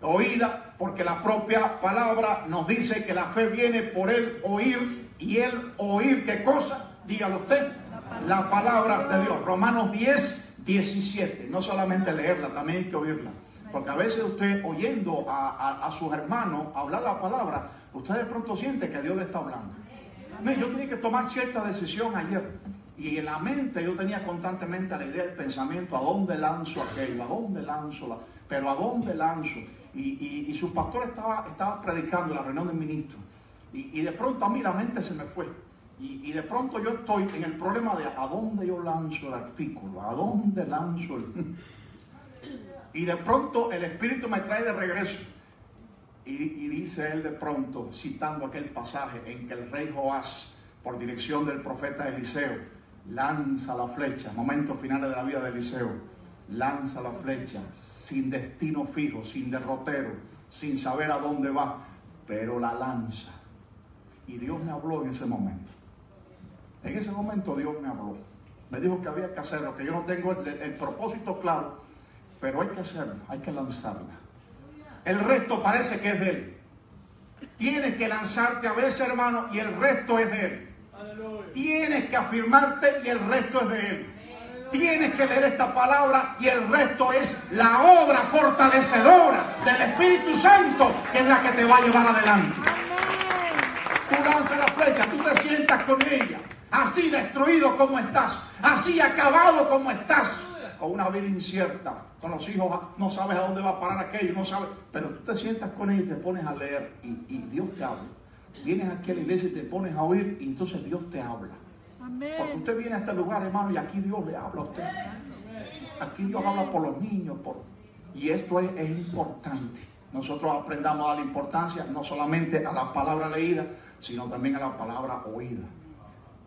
Oída, porque la propia palabra nos dice que la fe viene por el oír, y el oír, ¿qué cosa? Dígalo usted, la palabra de Dios. Romanos 10:17, no solamente leerla, también hay que oírla, porque a veces usted oyendo a sus hermanos hablar la palabra, usted de pronto siente que Dios le está hablando. Yo tenía que tomar cierta decisión ayer, Y en la mente yo tenía constantemente la idea, el pensamiento, ¿a dónde lanzo aquello? ¿A dónde lanzo? Pero ¿a dónde lanzo? Y su pastor estaba predicando en la reunión del ministro. Y de pronto a mí la mente se me fue. Y de pronto yo estoy en el problema de ¿a dónde yo lanzo el artículo? ¿A dónde lanzo el...? Y de pronto el Espíritu me trae de regreso. Y dice él de pronto, citando aquel pasaje en que el rey Joás, por dirección del profeta Eliseo, lanza la flecha, momentos finales de la vida de Eliseo, lanza la flecha sin destino fijo, sin derrotero, sin saber a dónde va, pero la lanza. Y Dios me habló en ese momento. En ese momento Dios me habló. Me dijo que había que hacerlo, que yo no tengo el propósito claro, pero hay que hacerlo, hay que lanzarla. El resto parece que es de Él. Tienes que lanzarte a veces, hermano, y el resto es de Él. Tienes que afirmarte y el resto es de Él. Tienes que leer esta palabra y el resto es la obra fortalecedora del Espíritu Santo, que es la que te va a llevar adelante. Tú lanzas la flecha, tú te sientas con ella, así destruido como estás, así acabado como estás, con una vida incierta, con los hijos, no sabes a dónde va a parar aquello, no sabes, pero tú te sientas con ella y te pones a leer y Dios te habla. Vienes aquí a la iglesia y te pones a oír y entonces Dios te habla. Amén. Porque usted viene a este lugar, hermano, y aquí Dios le habla a usted. Aquí Dios habla por los niños. Y esto es importante. Nosotros aprendamos a darle importancia no solamente a la palabra leída, sino también a la palabra oída.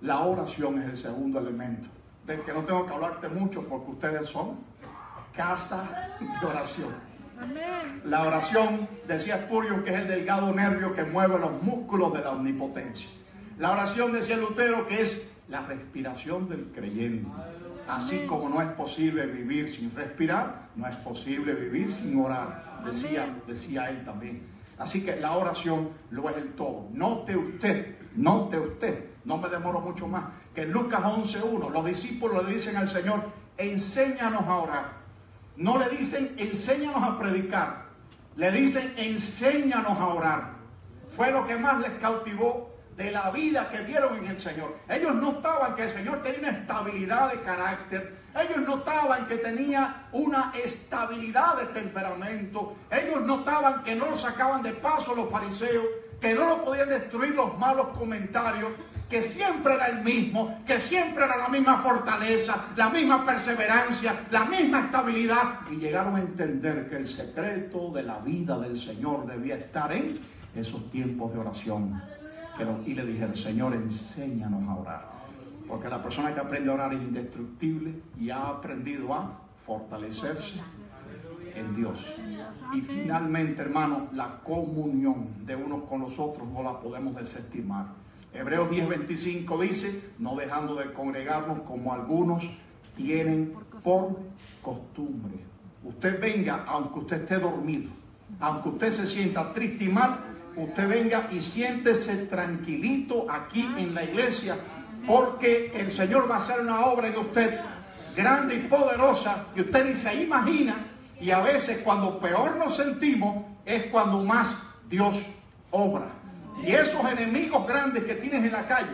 La oración es el segundo elemento, del que no tengo que hablarte mucho porque ustedes son casa de oración. Amén. La oración, decía Spurgeon, que es el delgado nervio que mueve los músculos de la omnipotencia. La oración, decía Lutero, que es la respiración del creyente. Así como no es posible vivir sin respirar, no es posible vivir sin orar, decía él también. Así que la oración lo es el todo. Note usted, no me demoro mucho más, que en Lucas 11:1 los discípulos le dicen al Señor, enséñanos a orar. No le dicen, enséñanos a predicar. Le dicen, enséñanos a orar. Fue lo que más les cautivó de la vida que vieron en el Señor. Ellos notaban que el Señor tenía una estabilidad de carácter. Ellos notaban que tenía una estabilidad de temperamento. Ellos notaban que no lo sacaban de paso los fariseos, que no lo podían destruir los malos comentarios, que siempre era el mismo, que siempre era la misma fortaleza, la misma perseverancia, la misma estabilidad. Y llegaron a entender que el secreto de la vida del Señor debía estar en esos tiempos de oración. Y le dijeron, Señor, enséñanos a orar. Porque la persona que aprende a orar es indestructible y ha aprendido a fortalecerse en Dios. Y finalmente, hermano, la comunión de unos con los otros no la podemos desestimar. Hebreos 10:25 dice, no dejando de congregarnos como algunos tienen por costumbre. Usted venga, aunque usted esté dormido, aunque usted se sienta triste y mal, usted venga y siéntese tranquilito aquí en la iglesia, porque el Señor va a hacer una obra en usted grande y poderosa que usted ni se imagina. Y a veces cuando peor nos sentimos es cuando más Dios obra. Y esos enemigos grandes que tienes en la calle,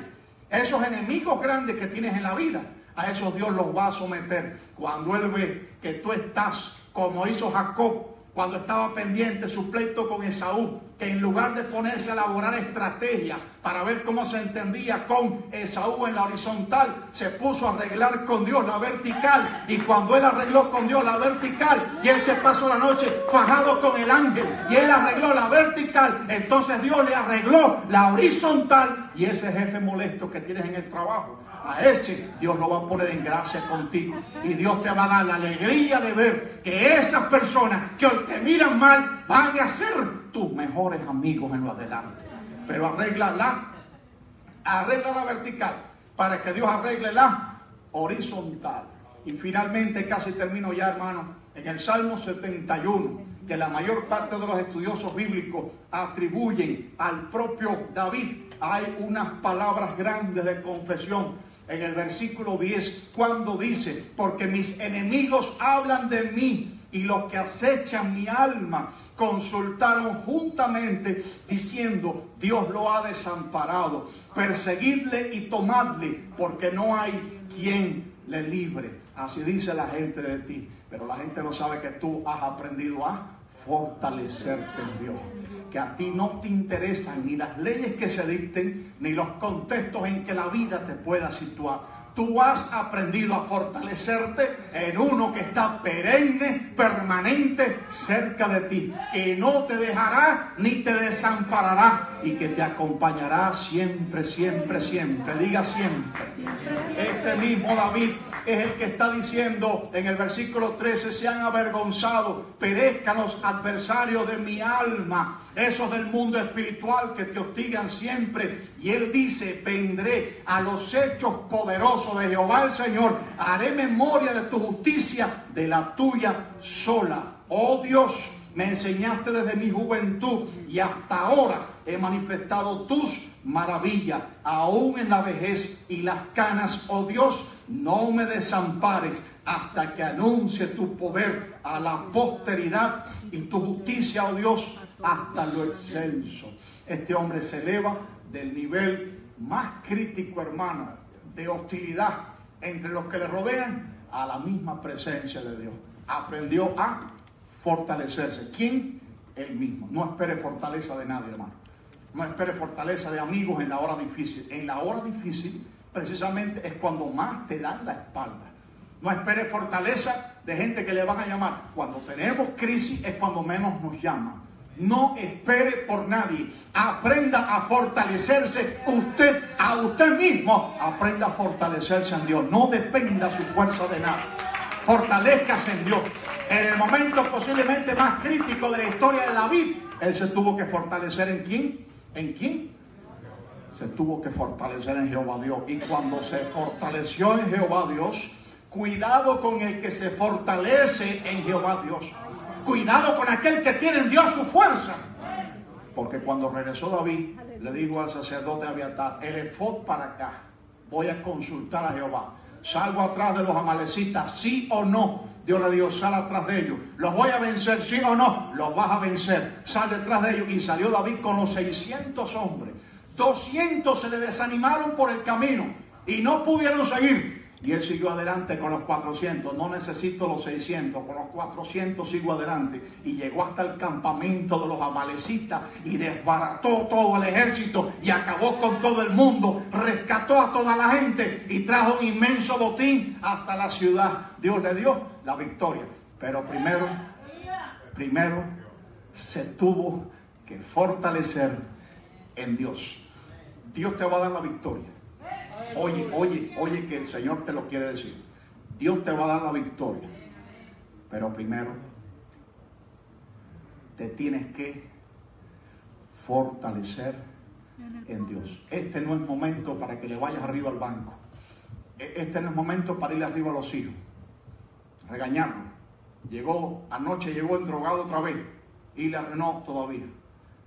esos enemigos grandes que tienes en la vida, a esos Dios los va a someter. Cuando Él ve que tú estás como hizo Jacob cuando estaba pendiente su pleito con Esaú, que en lugar de ponerse a elaborar estrategia para ver cómo se entendía con Esaú en la horizontal, se puso a arreglar con Dios la vertical. Y cuando él arregló con Dios la vertical, y él se pasó la noche fajado con el ángel, y él arregló la vertical, entonces Dios le arregló la horizontal. Y ese jefe molesto que tienes en el trabajo, a ese Dios lo va a poner en gracia contigo. Y Dios te va a dar la alegría de ver que esas personas que hoy te miran mal van a ser tus mejores amigos en lo adelante. Pero arregla la vertical para que Dios arregle la horizontal. Y finalmente, casi termino ya, hermano, en el Salmo 71, que la mayor parte de los estudiosos bíblicos atribuyen al propio David, hay unas palabras grandes de confesión. En el versículo 10, cuando dice, porque mis enemigos hablan de mí y los que acechan mi alma consultaron juntamente diciendo: Dios lo ha desamparado. Perseguidle y tomadle, porque no hay quien le libre. Así dice la gente de ti, pero la gente no sabe que tú has aprendido a fortalecerte en Dios. Que a ti no te interesan ni las leyes que se dicten, ni los contextos en que la vida te pueda situar. Tú has aprendido a fortalecerte en uno que está perenne, permanente cerca de ti, que no te dejará ni te desamparará y que te acompañará siempre, siempre, siempre. Diga siempre. Este mismo David es el que está diciendo en el versículo 13: sean avergonzados, perezcan los adversarios de mi alma, esos del mundo espiritual que te hostigan siempre. Y él dice: vendré a los hechos poderosos de Jehová el Señor, haré memoria de tu justicia, de la tuya sola. Oh Dios, me enseñaste desde mi juventud y hasta ahora he manifestado tus maravillas, aún en la vejez y las canas. Oh Dios, no me desampares hasta que anuncie tu poder a la posteridad y tu justicia, oh Dios, hasta lo excelso. Este hombre se eleva del nivel más crítico, hermano, de hostilidad entre los que le rodean, a la misma presencia de Dios. Aprendió a fortalecerse. ¿Quién? Él mismo. No espere fortaleza de nadie, hermano. No espere fortaleza de amigos en la hora difícil. En la hora difícil, precisamente, es cuando más te dan la espalda. No espere fortaleza de gente que le van a llamar. Cuando tenemos crisis es cuando menos nos llaman. No espere por nadie. Aprenda a fortalecerse usted, a usted mismo. Aprenda a fortalecerse en Dios. No dependa su fuerza de nada. Fortalezcase en Dios. En el momento posiblemente más crítico de la historia de David, él se tuvo que fortalecer ¿en quién? ¿En quién? Se tuvo que fortalecer en Jehová Dios. Y cuando se fortaleció en Jehová Dios, cuidado con el que se fortalece en Jehová Dios. Cuidado con aquel que tiene en Dios su fuerza. Porque cuando regresó David, le dijo al sacerdote Abiatar: el efod para acá, voy a consultar a Jehová. ¿Salgo atrás de los amalecitas, sí o no? Dios le dijo: sal atrás de ellos. ¿Los voy a vencer, sí o no? Los vas a vencer. Sal detrás de ellos. Y salió David con los 600 hombres. 200 se le desanimaron por el camino y no pudieron seguir. Y él siguió adelante con los 400. No necesito los 600, con los 400 sigo adelante. Y llegó hasta el campamento de los amalecitas y desbarató todo el ejército y acabó con todo el mundo. Rescató a toda la gente y trajo un inmenso botín hasta la ciudad. Dios le dio la victoria. Pero primero se tuvo que fortalecer en Dios. Dios te va a dar la victoria. Oye que el Señor te lo quiere decir. Dios te va a dar la victoria. Pero primero te tienes que fortalecer en Dios. Este no es momento para que le vayas arriba al banco. Este no es momento para irle arriba a los hijos, regañarlo. Anoche llegó endrogado otra vez y le arruinó todavía.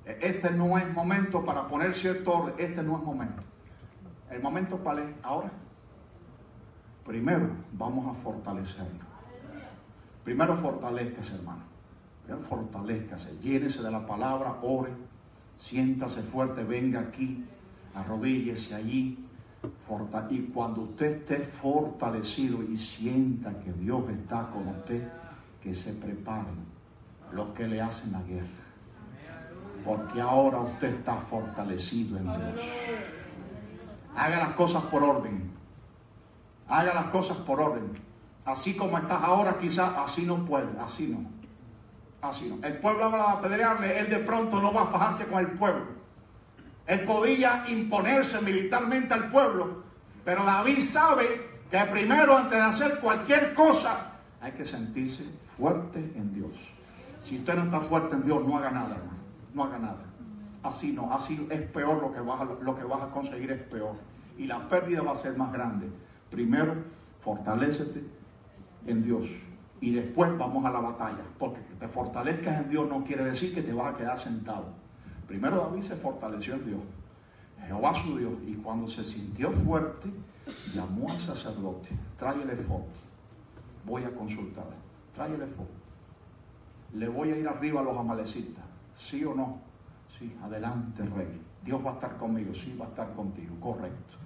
Este no es momento para poner cierto orden. Este no es momento. El momento para ahora. Primero vamos a fortalecernos. Primero fortalezcase, hermano. Primero fortalezcase. Llénese de la palabra, ore, siéntase fuerte, venga aquí, arrodíllese allí. Y cuando usted esté fortalecido y sienta que Dios está con usted, que se preparen los que le hacen la guerra. Porque ahora usted está fortalecido en Dios. Haga las cosas por orden. Haga las cosas por orden. Así como estás ahora, quizás así no puede. Así no. El pueblo habla de apedrearle. Él de pronto no va a fajarse con el pueblo. Él podía imponerse militarmente al pueblo. Pero David sabe que primero, antes de hacer cualquier cosa, hay que sentirse fuerte en Dios. Si usted no está fuerte en Dios, no haga nada, hermano. No haga nada. Así no, así es peor, lo que vas a conseguir es peor. Y la pérdida va a ser más grande. Primero, fortalécete en Dios. Y después vamos a la batalla. Porque que te fortalezcas en Dios no quiere decir que te vas a quedar sentado. Primero David se fortaleció en Dios. Jehová su Dios. Y cuando se sintió fuerte, llamó al sacerdote. Trae el efod. Voy a consultar. Trae el efod. le voy a ir arriba a los amalecitas. ¿Sí o no? Sí, adelante, rey. Dios va a estar conmigo. Sí, va a estar contigo. Correcto.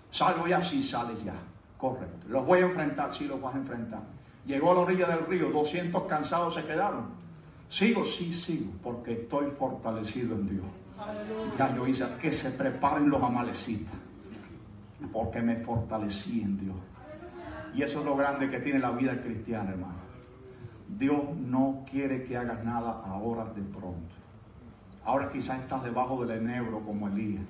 ¿Salgo ya? Sí, sales ya. Correcto. ¿Los voy a enfrentar? Sí, los vas a enfrentar. Llegó a la orilla del río. 200 cansados se quedaron. ¿Sigo? Sí, sigo. Porque estoy fortalecido en Dios. Ya yo hice que se preparen los amalecitas. Porque me fortalecí en Dios. Y eso es lo grande que tiene la vida cristiana, hermano. Dios no quiere que hagas nada ahora de pronto. Ahora quizás estás debajo del enebro como Elías.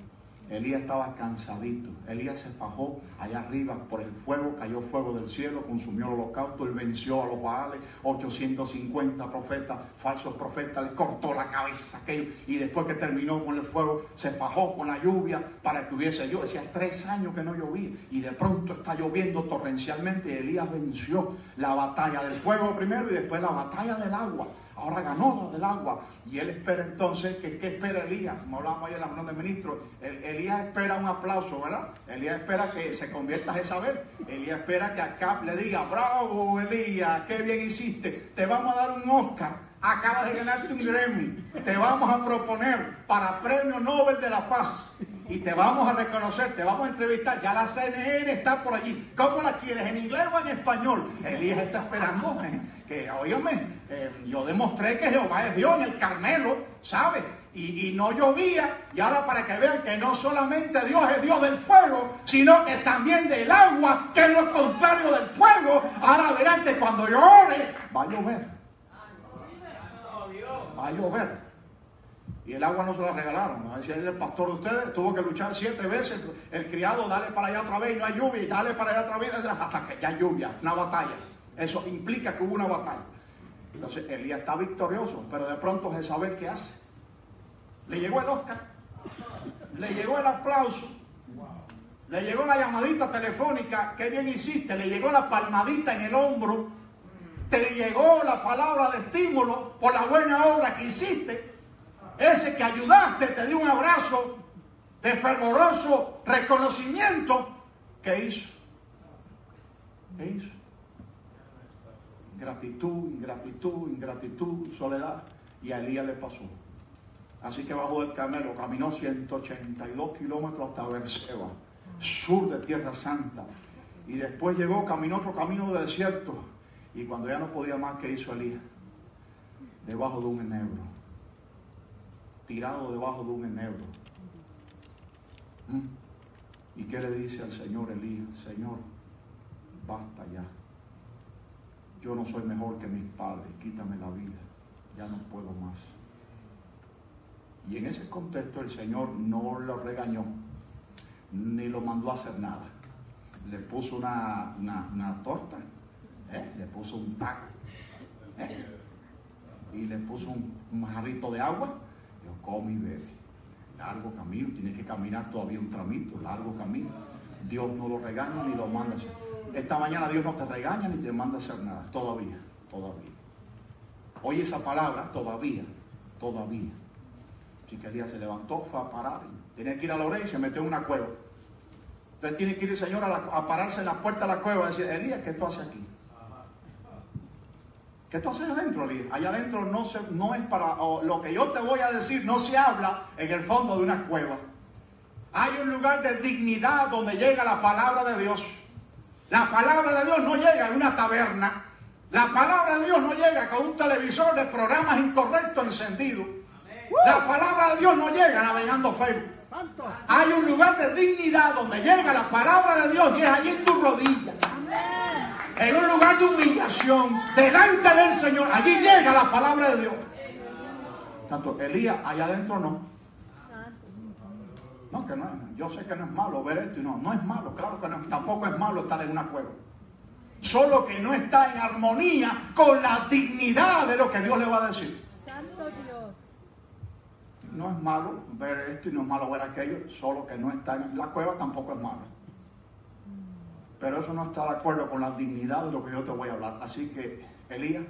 Elías estaba cansadito. Elías se fajó allá arriba por el fuego, cayó fuego del cielo, consumió el holocausto, él venció a los Baales, 850 profetas, falsos profetas, le cortó la cabeza aquello, y después que terminó con el fuego, se fajó con la lluvia para que hubiese lluvia. Decía 3 años que no llovía, y de pronto está lloviendo torrencialmente, y Elías venció la batalla del fuego primero y después la batalla del agua. Ahora ganó la del agua. Y él espera entonces, ¿qué espera Elías? Como hablábamos ayer en la reunión de ministros, Elías espera un aplauso, ¿verdad? Elías espera que se convierta a Jezabel. Elías espera que Acab le diga, bravo Elías, qué bien hiciste, te vamos a dar un Oscar, acabas de ganarte un Grammy, te vamos a proponer para Premio Nobel de la Paz. Y te vamos a reconocer, te vamos a entrevistar. Ya la CNN está por allí. ¿Cómo la quieres? ¿En inglés o en español? Elías está esperando que, óyame, yo demostré que Jehová es Dios en el Carmelo, ¿sabes? Y no llovía. Y ahora para que vean que no solamente Dios es Dios del fuego, sino que también del agua, que es lo contrario del fuego. Ahora verán que cuando yo ore, va a llover. Va a llover. Y el agua no se la regalaron. ¿No? Decía el pastor de ustedes, tuvo que luchar 7 veces. El criado, dale para allá otra vez y no hay lluvia. Y dale para allá otra vez hasta que ya hay lluvia. Una batalla. Eso implica que hubo una batalla. Entonces Elías está victorioso. Pero de pronto Jezabel, ¿qué hace? Le llegó el Oscar. Le llegó el aplauso. Le llegó la llamadita telefónica. Qué bien hiciste. Le llegó la palmadita en el hombro. Te llegó la palabra de estímulo por la buena obra que hiciste. Ese que ayudaste te dio un abrazo de fervoroso reconocimiento. ¿Qué hizo? ¿Qué hizo? Ingratitud, ingratitud, ingratitud, soledad. Y a Elías le pasó. Así que bajó del Carmelo, caminó 182 kilómetros hasta Beerseba, sur de Tierra Santa. Y después llegó, caminó otro camino de desierto. Y cuando ya no podía más, ¿qué hizo Elías? Debajo de un enebro. Tirado debajo de un enebro. ¿Y qué le dice al Señor Elías? Señor, basta ya. Yo no soy mejor que mis padres, quítame la vida. Ya no puedo más. Y en ese contexto el Señor no lo regañó, ni lo mandó a hacer nada. Le puso una torta, le puso un taco, y le puso un jarrito de agua. Yo come y bebe. Largo camino, tiene que caminar todavía un tramito, largo camino. Dios no lo regaña ni lo manda a hacer. Esta mañana Dios no te regaña ni te manda a hacer nada, todavía. Oye esa palabra, todavía. Así que Elías se levantó, fue a parar, tenía que ir a la orilla y se metió en una cueva. Entonces tiene que ir el Señor a pararse en la puerta de la cueva y decir, Elías, ¿qué tú haces aquí? ¿Qué tú haces adentro, Elías? Allá adentro no es para... lo que yo te voy a decir no se habla en el fondo de una cueva. Hay un lugar de dignidad donde llega la palabra de Dios. La palabra de Dios no llega en una taberna. La palabra de Dios no llega con un televisor de programas incorrectos encendido. La palabra de Dios no llega navegando Facebook. Hay un lugar de dignidad donde llega la palabra de Dios y es allí en tu rodilla. En un lugar de humillación, delante del Señor, allí llega la palabra de Dios. Tanto Elías, allá adentro no. No, que no es, yo sé que no es malo ver esto y no es malo, claro que no, tampoco es malo estar en una cueva. Solo que no está en armonía con la dignidad de lo que Dios le va a decir. Santo Dios. No es malo ver esto y no es malo ver aquello, solo que no está en la cueva tampoco es malo. Pero eso no está de acuerdo con la dignidad de lo que yo te voy a hablar. Así que Elías,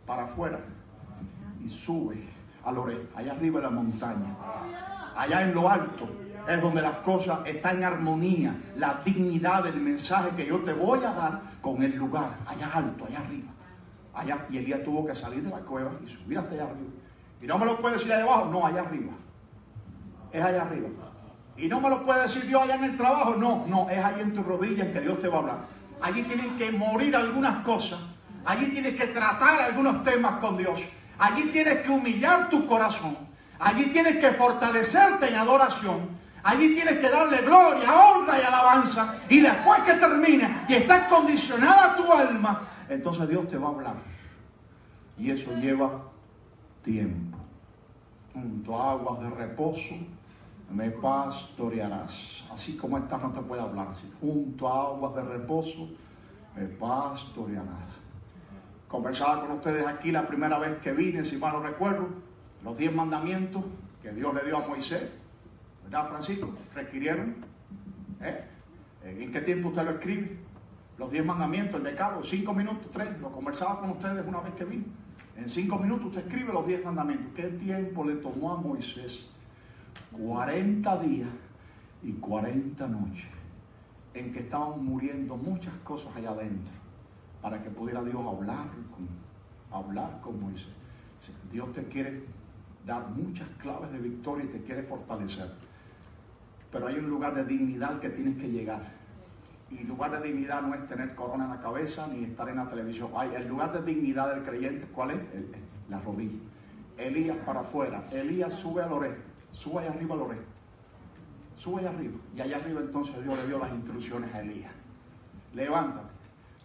para afuera, y sube a Loré, allá arriba de la montaña. Allá en lo alto es donde las cosas están en armonía. La dignidad del mensaje que yo te voy a dar con el lugar, allá alto, allá arriba. allá, y Elías tuvo que salir de la cueva y subir hasta allá arriba. Y no me lo puede decir allá abajo, no, allá arriba. Es allá arriba. Y no me lo puede decir Dios allá en el trabajo, no, es ahí en tu rodilla en que Dios te va a hablar. Allí tienen que morir algunas cosas. Allí tienes que tratar algunos temas con Dios. Allí tienes que humillar tu corazón. Allí tienes que fortalecerte en adoración. Allí tienes que darle gloria, honra y alabanza. Y después que termine y está condicionada tu alma, entonces Dios te va a hablar. Y eso lleva tiempo. Junto a aguas de reposo me pastorearás. Así como esta no te puede hablar. Así, junto a aguas de reposo me pastorearás. Conversaba con ustedes aquí la primera vez que vine, si mal no recuerdo, los 10 mandamientos que Dios le dio a Moisés, ¿verdad, Francisco? Requirieron. ¿En qué tiempo usted lo escribe? Los 10 mandamientos, el decálogo, 5 minutos, 3. Lo conversaba con ustedes una vez que vine. En 5 minutos usted escribe los 10 mandamientos. ¿Qué tiempo le tomó a Moisés? 40 días y 40 noches en que estaban muriendo muchas cosas allá adentro para que pudiera Dios hablar con Moisés. Dios te quiere dar muchas claves de victoria y te quiere fortalecer, pero hay un lugar de dignidad que tienes que llegar, y el lugar de dignidad no es tener corona en la cabeza ni estar en la televisión. El lugar de dignidad del creyente, ¿cuál es? La rodilla. Elías para afuera. Elías sube al Oré. Sube allá arriba al Oré. Sube allá arriba. Y allá arriba entonces Dios le dio las instrucciones a Elías. Levántate.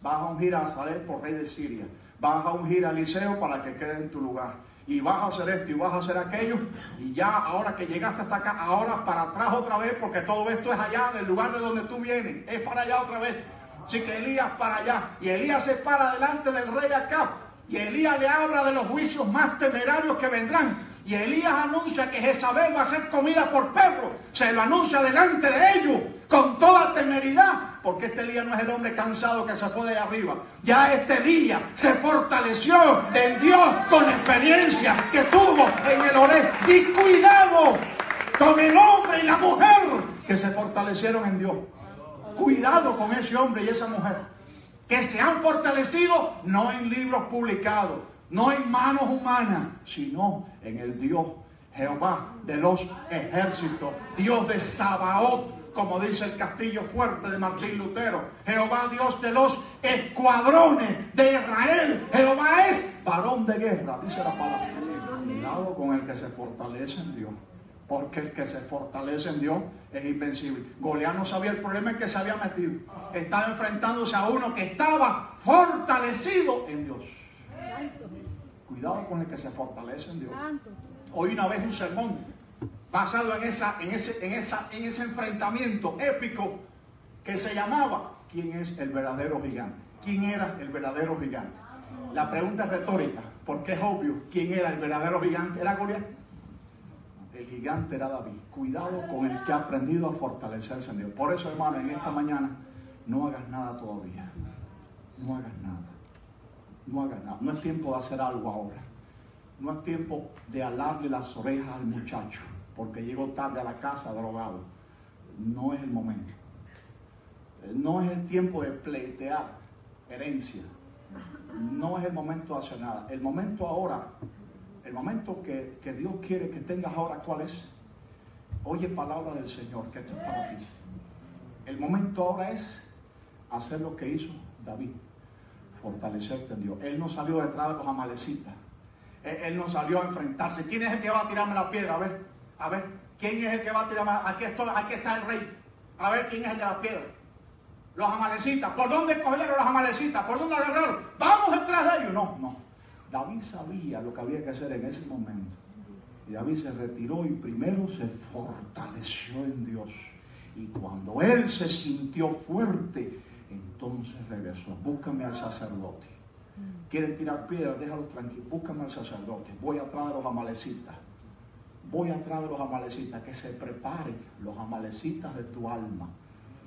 Vas a ungir a Azael por rey de Siria. Vas a ungir a Eliseo para que quede en tu lugar. Y vas a hacer esto y vas a hacer aquello. Y ya ahora que llegaste hasta acá, ahora para atrás otra vez, porque todo esto es allá del lugar de donde tú vienes. Es para allá otra vez. Así que Elías para allá. Y Elías se para delante del rey Acab. Y Elías le habla de los juicios más temerarios que vendrán. Y Elías anuncia que Jezabel va a ser comida por perros. Se lo anuncia delante de ellos con toda temeridad. Porque este Elías no es el hombre cansado que se fue de allá arriba. Ya este Elías se fortaleció en Dios con la experiencia que tuvo en el Oré. Y cuidado con el hombre y la mujer que se fortalecieron en Dios. Cuidado con ese hombre y esa mujer que se han fortalecido no en libros publicados, no en manos humanas, sino en el Dios Jehová de los ejércitos, Dios de Sabaoth, como dice el castillo fuerte de Martín Lutero. Jehová, Dios de los escuadrones de Israel. Jehová es varón de guerra, dice la palabra. Cuidado con el que se fortalece en Dios, porque el que se fortalece en Dios es invencible. Goliat no sabía el problema en que se había metido. Estaba enfrentándose a uno que estaba fortalecido en Dios. Cuidado con el que se fortalece en Dios. Oí una vez un sermón basado en ese enfrentamiento épico que se llamaba ¿quién es el verdadero gigante? ¿Quién era el verdadero gigante? La pregunta es retórica, porque es obvio quién era el verdadero gigante. ¿Era Goliat? El gigante era David. Cuidado con el que ha aprendido a fortalecerse en Dios. Por eso, hermano, en esta mañana no hagas nada todavía. No hagas nada. No hagas nada. No es tiempo de hacer algo ahora. No es tiempo de alarle las orejas al muchacho porque llegó tarde a la casa drogado. No es el momento. No es el tiempo de pleitear herencia. No es el momento de hacer nada. El momento ahora, el momento que Dios quiere que tengas ahora, ¿cuál es? Oye palabra del Señor, que esto es para ti. El momento ahora es hacer lo que hizo David. Fortalecerte en Dios. Él no salió detrás de los amalecitas. Él no salió a enfrentarse. ¿Quién es el que va a tirarme la piedra? A ver, ¿quién es el que va a tirarme? Aquí está el rey. A ver, ¿quién es el de la piedra? Los amalecitas. ¿Por dónde cogieron los amalecitas? ¿Por dónde agarraron? Vamos detrás de ellos. No. David sabía lo que había que hacer en ese momento. Y David se retiró y primero se fortaleció en Dios. Y cuando él se sintió fuerte, entonces regresó. Búscame al sacerdote. Quieren tirar piedras, déjalos tranquilos. Búscame al sacerdote. Voy atrás de los amalecitas. Voy atrás de los amalecitas. Que se preparen los amalecitas de tu alma.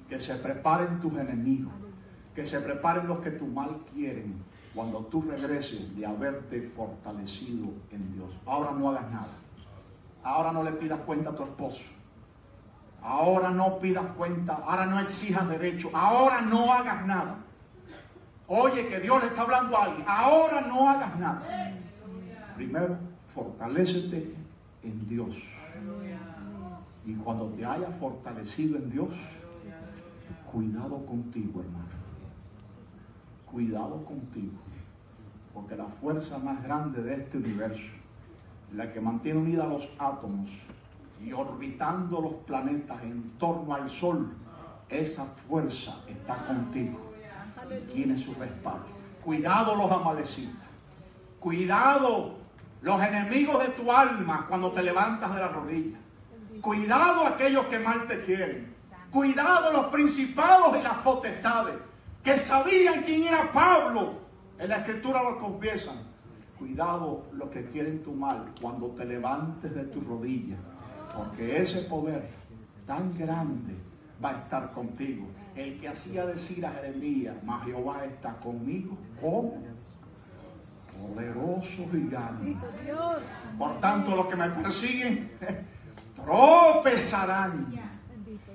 Que se preparen tus enemigos. Que se preparen los que tu mal quieren. Cuando tú regreses de haberte fortalecido en Dios. Ahora no hagas nada. Ahora no le pidas cuenta a tu esposo. Ahora no pidas cuenta. Ahora no exijas derecho. Ahora no hagas nada. Oye, que Dios le está hablando a alguien. Ahora no hagas nada. Primero, fortalécete en Dios. Y cuando te hayas fortalecido en Dios, cuidado contigo, hermano. Cuidado contigo. Porque la fuerza más grande de este universo, la que mantiene unidos los átomos y orbitando los planetas en torno al Sol, esa fuerza está contigo y tiene su respaldo. Cuidado los amalecitas. Cuidado los enemigos de tu alma cuando te levantas de la rodilla. Cuidado aquellos que mal te quieren. Cuidado los principados y las potestades que sabían quién era Pablo. En la Escritura lo confiesan. Cuidado los que quieren tu mal cuando te levantes de tu rodilla, porque ese poder tan grande va a estar contigo. El que hacía decir a Jeremías: mas Jehová está conmigo como poderoso gigante. Por tanto, los que me persiguen tropezarán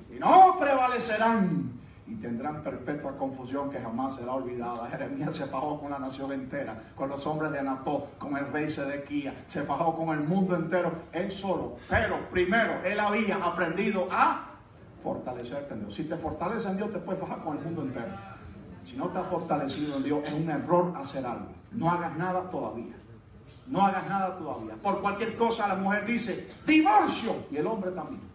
y no prevalecerán, y tendrán perpetua confusión que jamás será olvidada. Jeremías se fajó con la nación entera, con los hombres de Anatot, con el rey Sedequías, se fajó con el mundo entero, él solo. Pero primero, él había aprendido a fortalecerte en Dios. Si te fortaleces en Dios, te puedes fajar con el mundo entero. Si no estás fortalecido en Dios, es un error hacer algo. No hagas nada todavía. No hagas nada todavía. Por cualquier cosa la mujer dice divorcio, y el hombre también.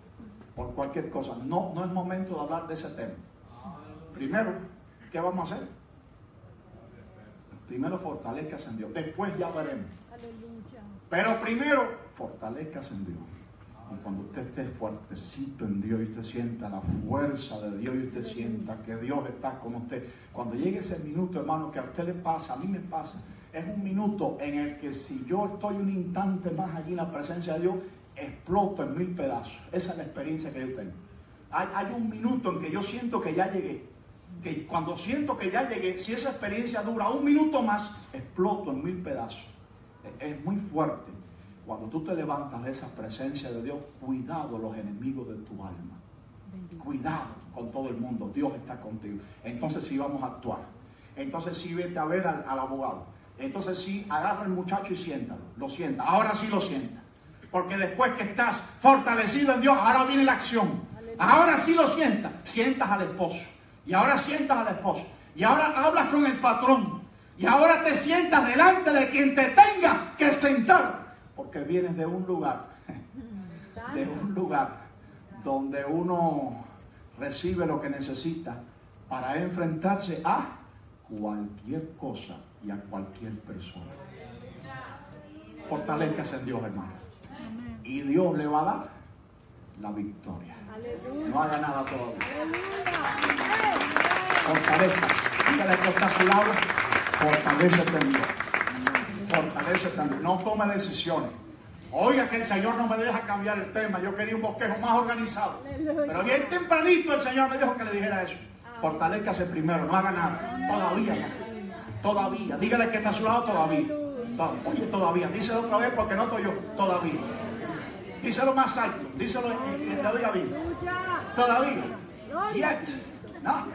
Por cualquier cosa. No es momento de hablar de ese tema. Primero, ¿qué vamos a hacer? Primero, fortalezcas en Dios. Después ya veremos. Pero primero, fortalezcas en Dios. Y cuando usted esté fuertecito en Dios y usted sienta la fuerza de Dios y usted sienta que Dios está con usted, cuando llegue ese minuto, hermano, que a usted le pasa, a mí me pasa, es un minuto en el que si yo estoy un instante más allí en la presencia de Dios, exploto en 1000 pedazos. Esa es la experiencia que yo tengo. Hay un minuto en que yo siento que ya llegué. Que cuando siento que ya llegué, si esa experiencia dura un minuto más, exploto en 1000 pedazos. Es muy fuerte. Cuando tú te levantas de esa presencia de Dios, cuidado los enemigos de tu alma. Cuidado con todo el mundo. Dios está contigo. Entonces sí vamos a actuar. Entonces sí vete a ver al abogado. Entonces sí agarra al muchacho y siéntalo. Lo sienta. Ahora sí lo sienta. Porque después que estás fortalecido en Dios, ahora viene la acción. Ahora sí lo sientas. Sientas al esposo. Y ahora sientas al esposo. Y ahora hablas con el patrón. Y ahora te sientas delante de quien te tenga que sentar. Porque vienes de un lugar donde uno recibe lo que necesita para enfrentarse a cualquier cosa y a cualquier persona. Fortalezcas en Dios, hermano. Y Dios le va a dar la victoria. No haga nada todavía. Fortaleza. Dígale que está a su lado. Fortalécete en Dios. Fortalécete en Dios. No tome decisiones. Oiga, que el Señor no me deja cambiar el tema. Yo quería un bosquejo más organizado. Pero bien tempranito el Señor me dijo que le dijera eso. Fortalézcase primero. No haga nada. Todavía no. Todavía. Dígale que está a su lado todavía. Oye, todavía. Díselo otra vez porque no estoy yo. Todavía. Díselo más alto. Díselo que te oiga bien. Todavía. Yet. No.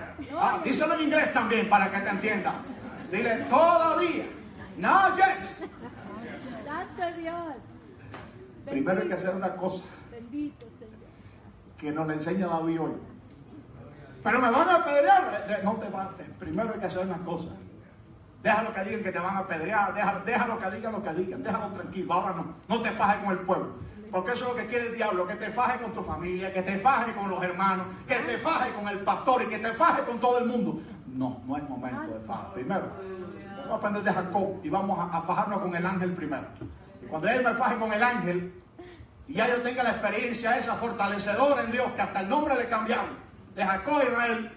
Díselo en inglés también para que te entienda. Dile todavía. No yet. Santo Dios. Primero hay que hacer una cosa. Bendito Señor. Que nos le enseña David hoy. Pero me van a apedrear. No te van. Primero hay que hacer una cosa. Déjalo que digan que te van a apedrear. Déjalo que digan lo que digan. Déjalo tranquilo. Ahora no. No te fajes con el pueblo. Porque eso es lo que quiere el diablo. Que te fajes con tu familia. Que te fajes con los hermanos. Que te fajes con el pastor. Y que te fajes con todo el mundo. No es momento de fajar. Primero, vamos a aprender de Jacob. Y vamos a fajarnos con el ángel primero. Y cuando él me faje con el ángel. Y ya yo tenga la experiencia esa fortalecedora en Dios. Que hasta el nombre le cambiaron. De Jacob Israel.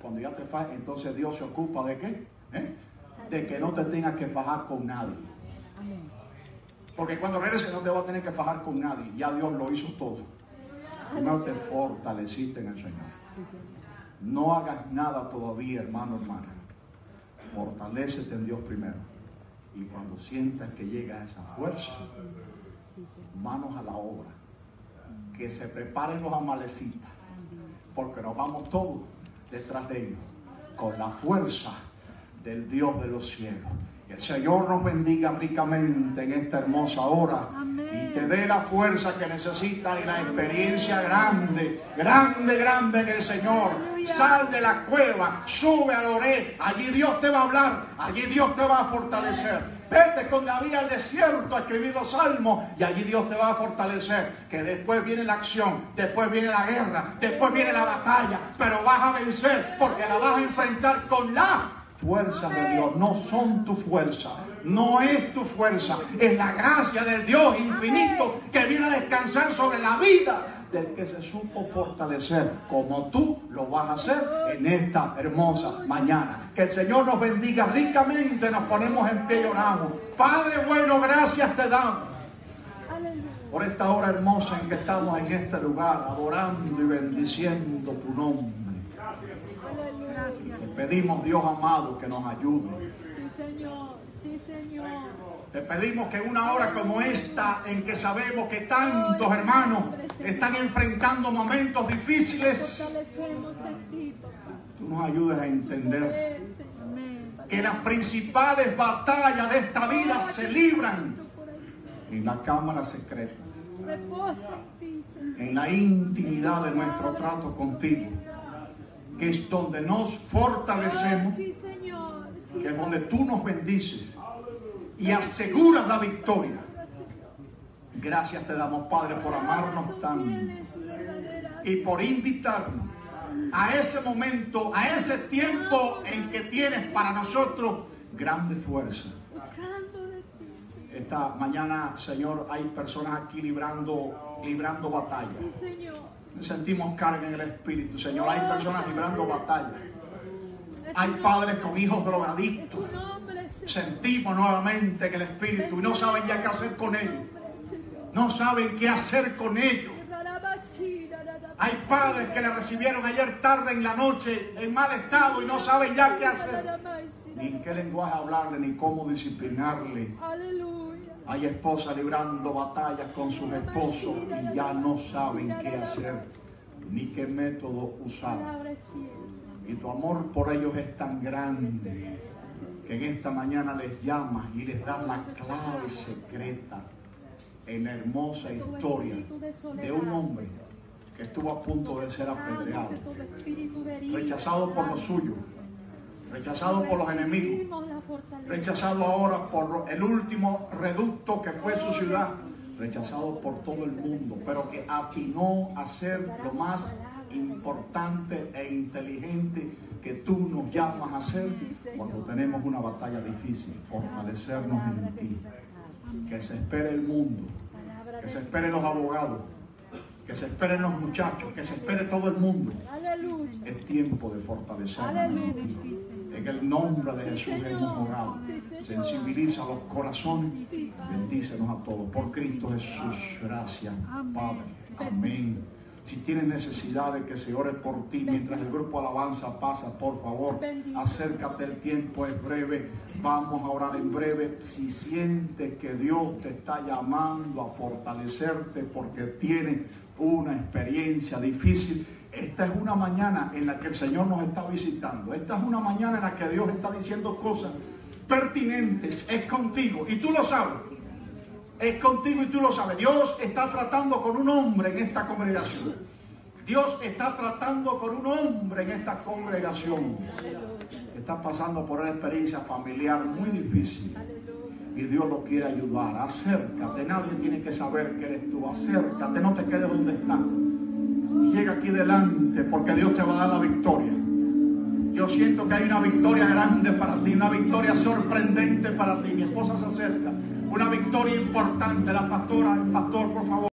Cuando ya te fajes, entonces Dios se ocupa de qué? De que no te tengas que fajar con nadie. Porque cuando regreses no te vas a tener que fajar con nadie. Ya Dios lo hizo todo. Primero te fortaleciste en el Señor. No hagas nada todavía, hermano, hermana. Fortalécete en Dios primero. Y cuando sientas que llega esa fuerza, manos a la obra. Que se preparen los amalecitas. Porque nos vamos todos detrás de ellos. Con la fuerza del Dios de los cielos. Que el Señor nos bendiga ricamente en esta hermosa hora. Amén. Y te dé la fuerza que necesitas y la experiencia grande, grande, grande en el Señor. Sal de la cueva, sube al Oré. Allí Dios te va a hablar, allí Dios te va a fortalecer. Vete con David al desierto a escribir los salmos y allí Dios te va a fortalecer. Que después viene la acción, después viene la guerra, después viene la batalla, pero vas a vencer porque la vas a enfrentar con la fuerza de Dios. No son tu fuerza, no es tu fuerza, es la gracia del Dios infinito que viene a descansar sobre la vida del que se supo fortalecer, como tú lo vas a hacer en esta hermosa mañana. Que el Señor nos bendiga ricamente. Nos ponemos en pie y oramos. Padre bueno, gracias te damos por esta hora hermosa en que estamos en este lugar, adorando y bendiciendo tu nombre. Te pedimos, Dios amado, que nos ayude. Sí, Señor. Sí, Señor. Te pedimos que en una hora como esta, en que sabemos que tantos hermanos están enfrentando momentos difíciles, Fortalecemos en ti, papá. tú nos ayudes a entender Amén. que las principales batallas de esta vida se libran en la cámara secreta, Reposa en ti, Señor. en la intimidad de nuestro trato contigo, que es donde nos fortalecemos, Sí, Señor. Sí, que es donde tú nos bendices y aseguras la victoria. Gracias te damos, Padre, por amarnos tanto y por invitarnos a ese momento, a ese tiempo en que tienes para nosotros grande fuerza. buscando de ti. Esta mañana, Señor, hay personas aquí librando batallas. Sí, Señor. Sentimos carga en el Espíritu, Señor. Hay personas librando batallas. Hay padres con hijos drogadictos. Tu nombre, Señor. Sentimos nuevamente en el Espíritu y no saben ya qué hacer con ellos. No saben qué hacer con ellos. Hay padres que le recibieron ayer tarde en la noche en mal estado y no saben ya qué hacer. Ni en qué lenguaje hablarle, ni cómo disciplinarle. Aleluya. Hay esposas librando batallas con sus esposos y ya no saben qué hacer, ni qué método usar. Palabra es fiel. Y tu amor por ellos es tan grande que en esta mañana les llamas y les das la clave secreta en la hermosa historia de un hombre que estuvo a punto de ser apedreado, rechazado por los suyos, rechazado por los enemigos, rechazado ahora por el último reducto que fue su ciudad, rechazado por todo el mundo, pero que atinó a ser lo más importante e inteligente que tú nos llamas a hacer cuando tenemos una batalla difícil, fortalecernos en ti. Que se espere el mundo, que se esperen los abogados, que se esperen los muchachos, que se espere todo el mundo. Aleluya. Es tiempo de fortalecernos en ti. En el nombre de Jesús hemos orado. Sensibiliza los corazones. Bendícenos a todos. Por Cristo Jesús. Gracias, Padre. Amén. Si tienes necesidad de que se ore por ti mientras el grupo alabanza pasa, por favor, acércate, el tiempo es breve. Vamos a orar en breve. Si sientes que Dios te está llamando a fortalecerte porque tienes una experiencia difícil, esta es una mañana en la que el Señor nos está visitando. Esta es una mañana en la que Dios está diciendo cosas pertinentes. Es contigo y tú lo sabes. Es contigo y tú lo sabes. Dios está tratando con un hombre en esta congregación. Dios está tratando con un hombre en esta congregación. Está pasando por una experiencia familiar muy difícil. Y Dios lo quiere ayudar. Acércate. Nadie tiene que saber que eres tú. Acércate. No te quedes donde estás. Llega aquí delante porque Dios te va a dar la victoria. Yo siento que hay una victoria grande para ti. Una victoria sorprendente para ti. Mi esposa se acerca. Una victoria importante. La pastora, el pastor, por favor.